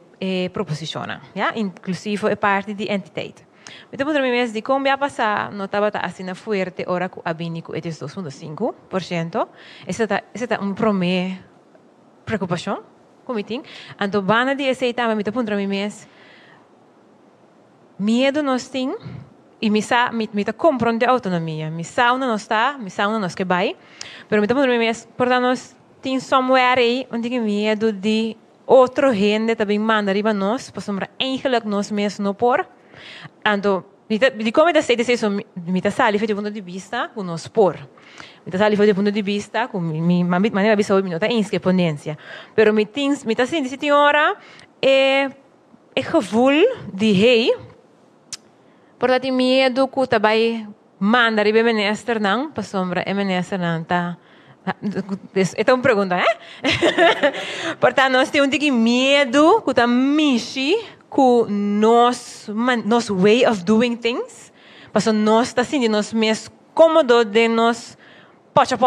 proposiciona, ja, inclusive é parte de entidade. Então, para mim, de como ia passar, não estava assim na forte hora com a bínico é de 2,5%. Essa é uma primeira preocupação, como tem. Então, bana de aceitar, mas para mim, medo nós tem e me compreende a autonomia. Me sauna nós está, me sauna nós que vai. Mas para mim, portanto, nós tem somewhere aí onde tem medo de outro gente também manda riba nós, para sombra eigenlijk nós mesmos não por. Então, de como eu sei disso, me sali foi de ponto de vista com nós por. Me sali foi de ponto de vista com maneira vista hoje não está inscripondência. Pero me tá assim de senhora é gevoel de rei. Portanto, medo que também manda riba minister não, para sombra é minister não tá. Esta é uma pergunta, Portanto, nós temos medo que está mishi com nosso way of doing things. Porque nós está assim, nós mesmos cômodo de nós pocha,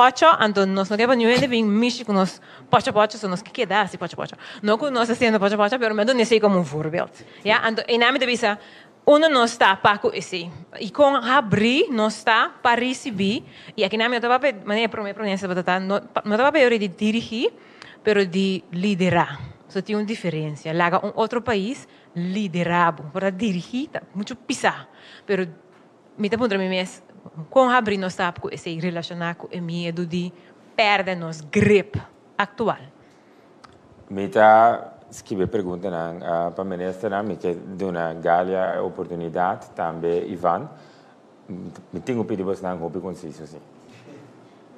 então nós não queremos nenhum de vir mishi com nós pocha, só nós que queda assim pocha. Não que nós fazendo pocha, mas eu não sei como voorbeeld. Ja, então, em nome de visa, não está para esse. E com abrir, não está para receber. E aqui na minha maneira pronúncia, não estava para de dirigir, mas de liderar. Só tem uma diferença. Lá outro país liderado, para dirigir, muito pisar. Mas me está perguntando mesmo, com abrir, não está para esse relacionar com o medo de perder nosso grip atual. Me está escrever pergunta para o ministro, que deu uma galha oportunidade também, Ivan. Me tenho pedido bastante hobby conciso, sim.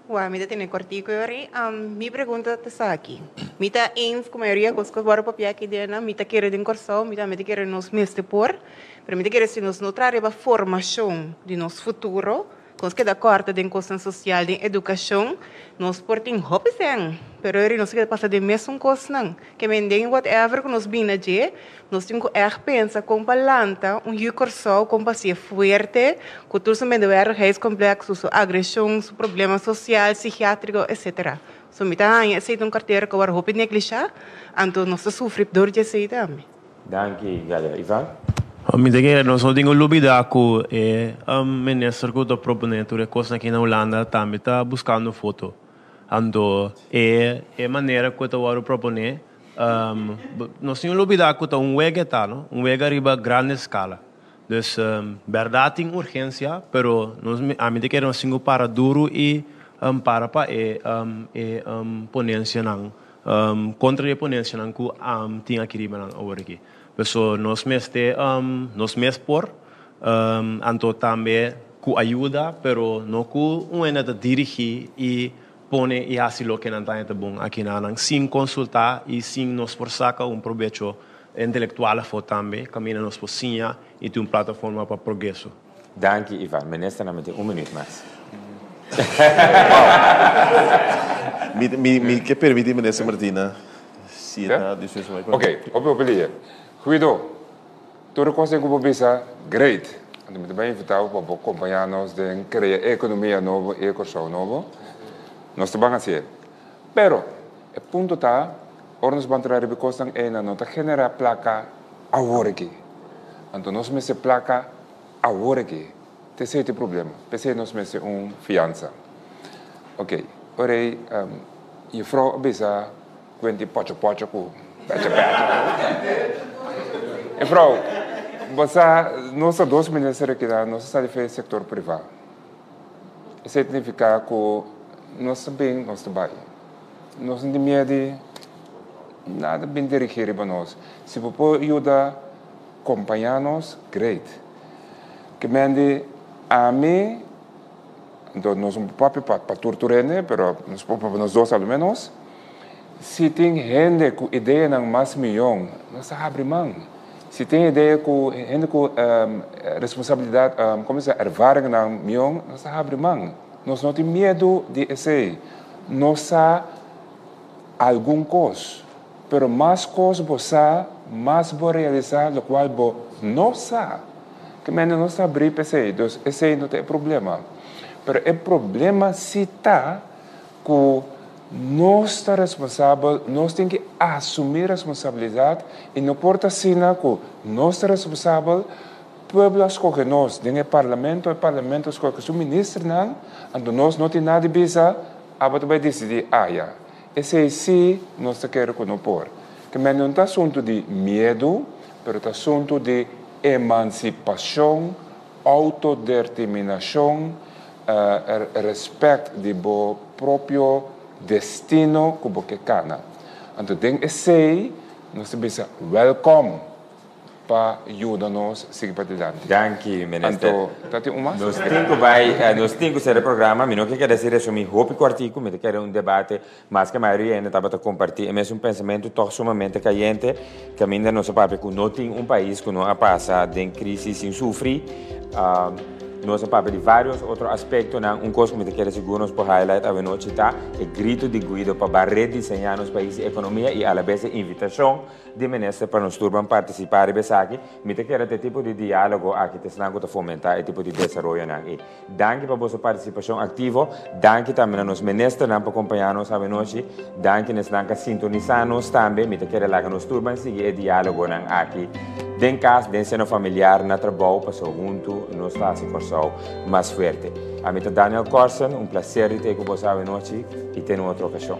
Uau, me tem cortico aí. Me pergunta está aqui. Me tá eens com a maioria das coisas para papel aqui dentro. Me tá querendo encorçar, me tá querendo nos mestre por, mas me tá querendo se nos notar a formação de nosso futuro. Nós que da corta de inclusão social, de educação, nós portem hobby sem, pero ele não se quer passar de mesmo coisa não. Que mendem whatever que nós bina de, nós temos que pensar com palanta, curso com passe forte, com tudo som de reis complexos, agressão, problemas social, psiquiátrico, etc. So me tá aí aceita carteira que o hobby negligenciar, então nós sofremos dor de aceitar. Danke, galera. Ivan? Nós não temos dúvida que o ministro que está propondo a coisa aqui na Holanda também está buscando foto. Então, é a maneira que eu vou proponer nós temos olvidado que está wega riba grande escala. Dus, verdade tem urgência, pero nós a mim que nós temos para duro e para ponência não, contra a ponência não que tem aqui riba não agora aqui. Pessoal, nós mesmo por, anto também com ajuda, pero não com de dirigir e pone e assim lo que não está bom aqui não, sem consultar e sem nos forçar proveito intelectual também, caminha nos pocinha e tem uma plataforma para progresso. Dank je, Ivan. Minister, dan met 1 minuut, Max. Me que permite, minister Martina, se Ok, op Guido, tu consegue bisa great. Então, muito bem, invitado para acompanhar-nos de criar economia nova e economia nova. Nós estamos a fazer. Pero, o ponto está, nós vamos trazer costas em não está generar placa agora aqui. Então, nós vamos placa agora aqui. Esse é o problema. Esse é nós vamos fiança. Ok, ora, e vrouw bisa, quindi pocho com pete. E vrouw, nós dois ministros aqui, nós estamos fazendo setor privado. Isso significa que nós também nós trabalhamos. Nós não temos medo, nada bem dirigido para nós. Se você ajuda, acompanhar-nos, great. Que mende a mim, então nós somos para torturar, mas nós dois ao menos. Se tem gente com ideia de mais milhão, nós abrimos mão. Se tem ideia com gente com responsabilidade, como se ervaring na milhão, nós abrimos mão. Nós não temos medo de esse. Nós há algum coisa, mas mais coisas você mais vou realizar, o qual não sabe. Que menos nós abrir esse, então esse não tem problema. Mas o problema se está que nós estamos responsáveis, nós temos que assumir a responsabilidade e não importa se que nós estamos responsáveis, o povo escolhe nós, o parlamento escolhe o ministro, então nós não temos nada de bisa, a gente vai decidir, esse é sim, nós queremos que não pôr. Que não é assunto de medo, mas é assunto de emancipação, autodeterminação, respeito do próprio destino que você quer. Então, esse nós temos welcome para ajudar-nos a seguir para diante. Dank je, minister. Então, nós temos que ser o programa, mas não quero dizer isso, eu hoop artigo, mas quero debate, mas que a maioria ainda estava a compartilhar, mas pensamento tão sumamente caliente, que ainda não se sabe que não tem país que não passa de crise sem sofrer. Nós falamos de vários outros aspectos, coisa que eu quero segurar por highlight a noite está o grito de Guido para redesenhar nos países a economia e a vez a invitação de ministro para nos turban participar aqui. Eu quero ter tipo de diálogo aqui, que fomentar esse tipo de desenvolvimento. Danke para vossa participação ativa, danke também aos ministros para acompanhar-nos a noite, danke para sintonizar-nos também, eu quero que nos turban seguir o diálogo aqui. Den caso, den seno familiar na trabalho, passou junto, nós está assim mais forte. A mim Daniel Corson, prazer de ter com você a noite e ter outra ocasião.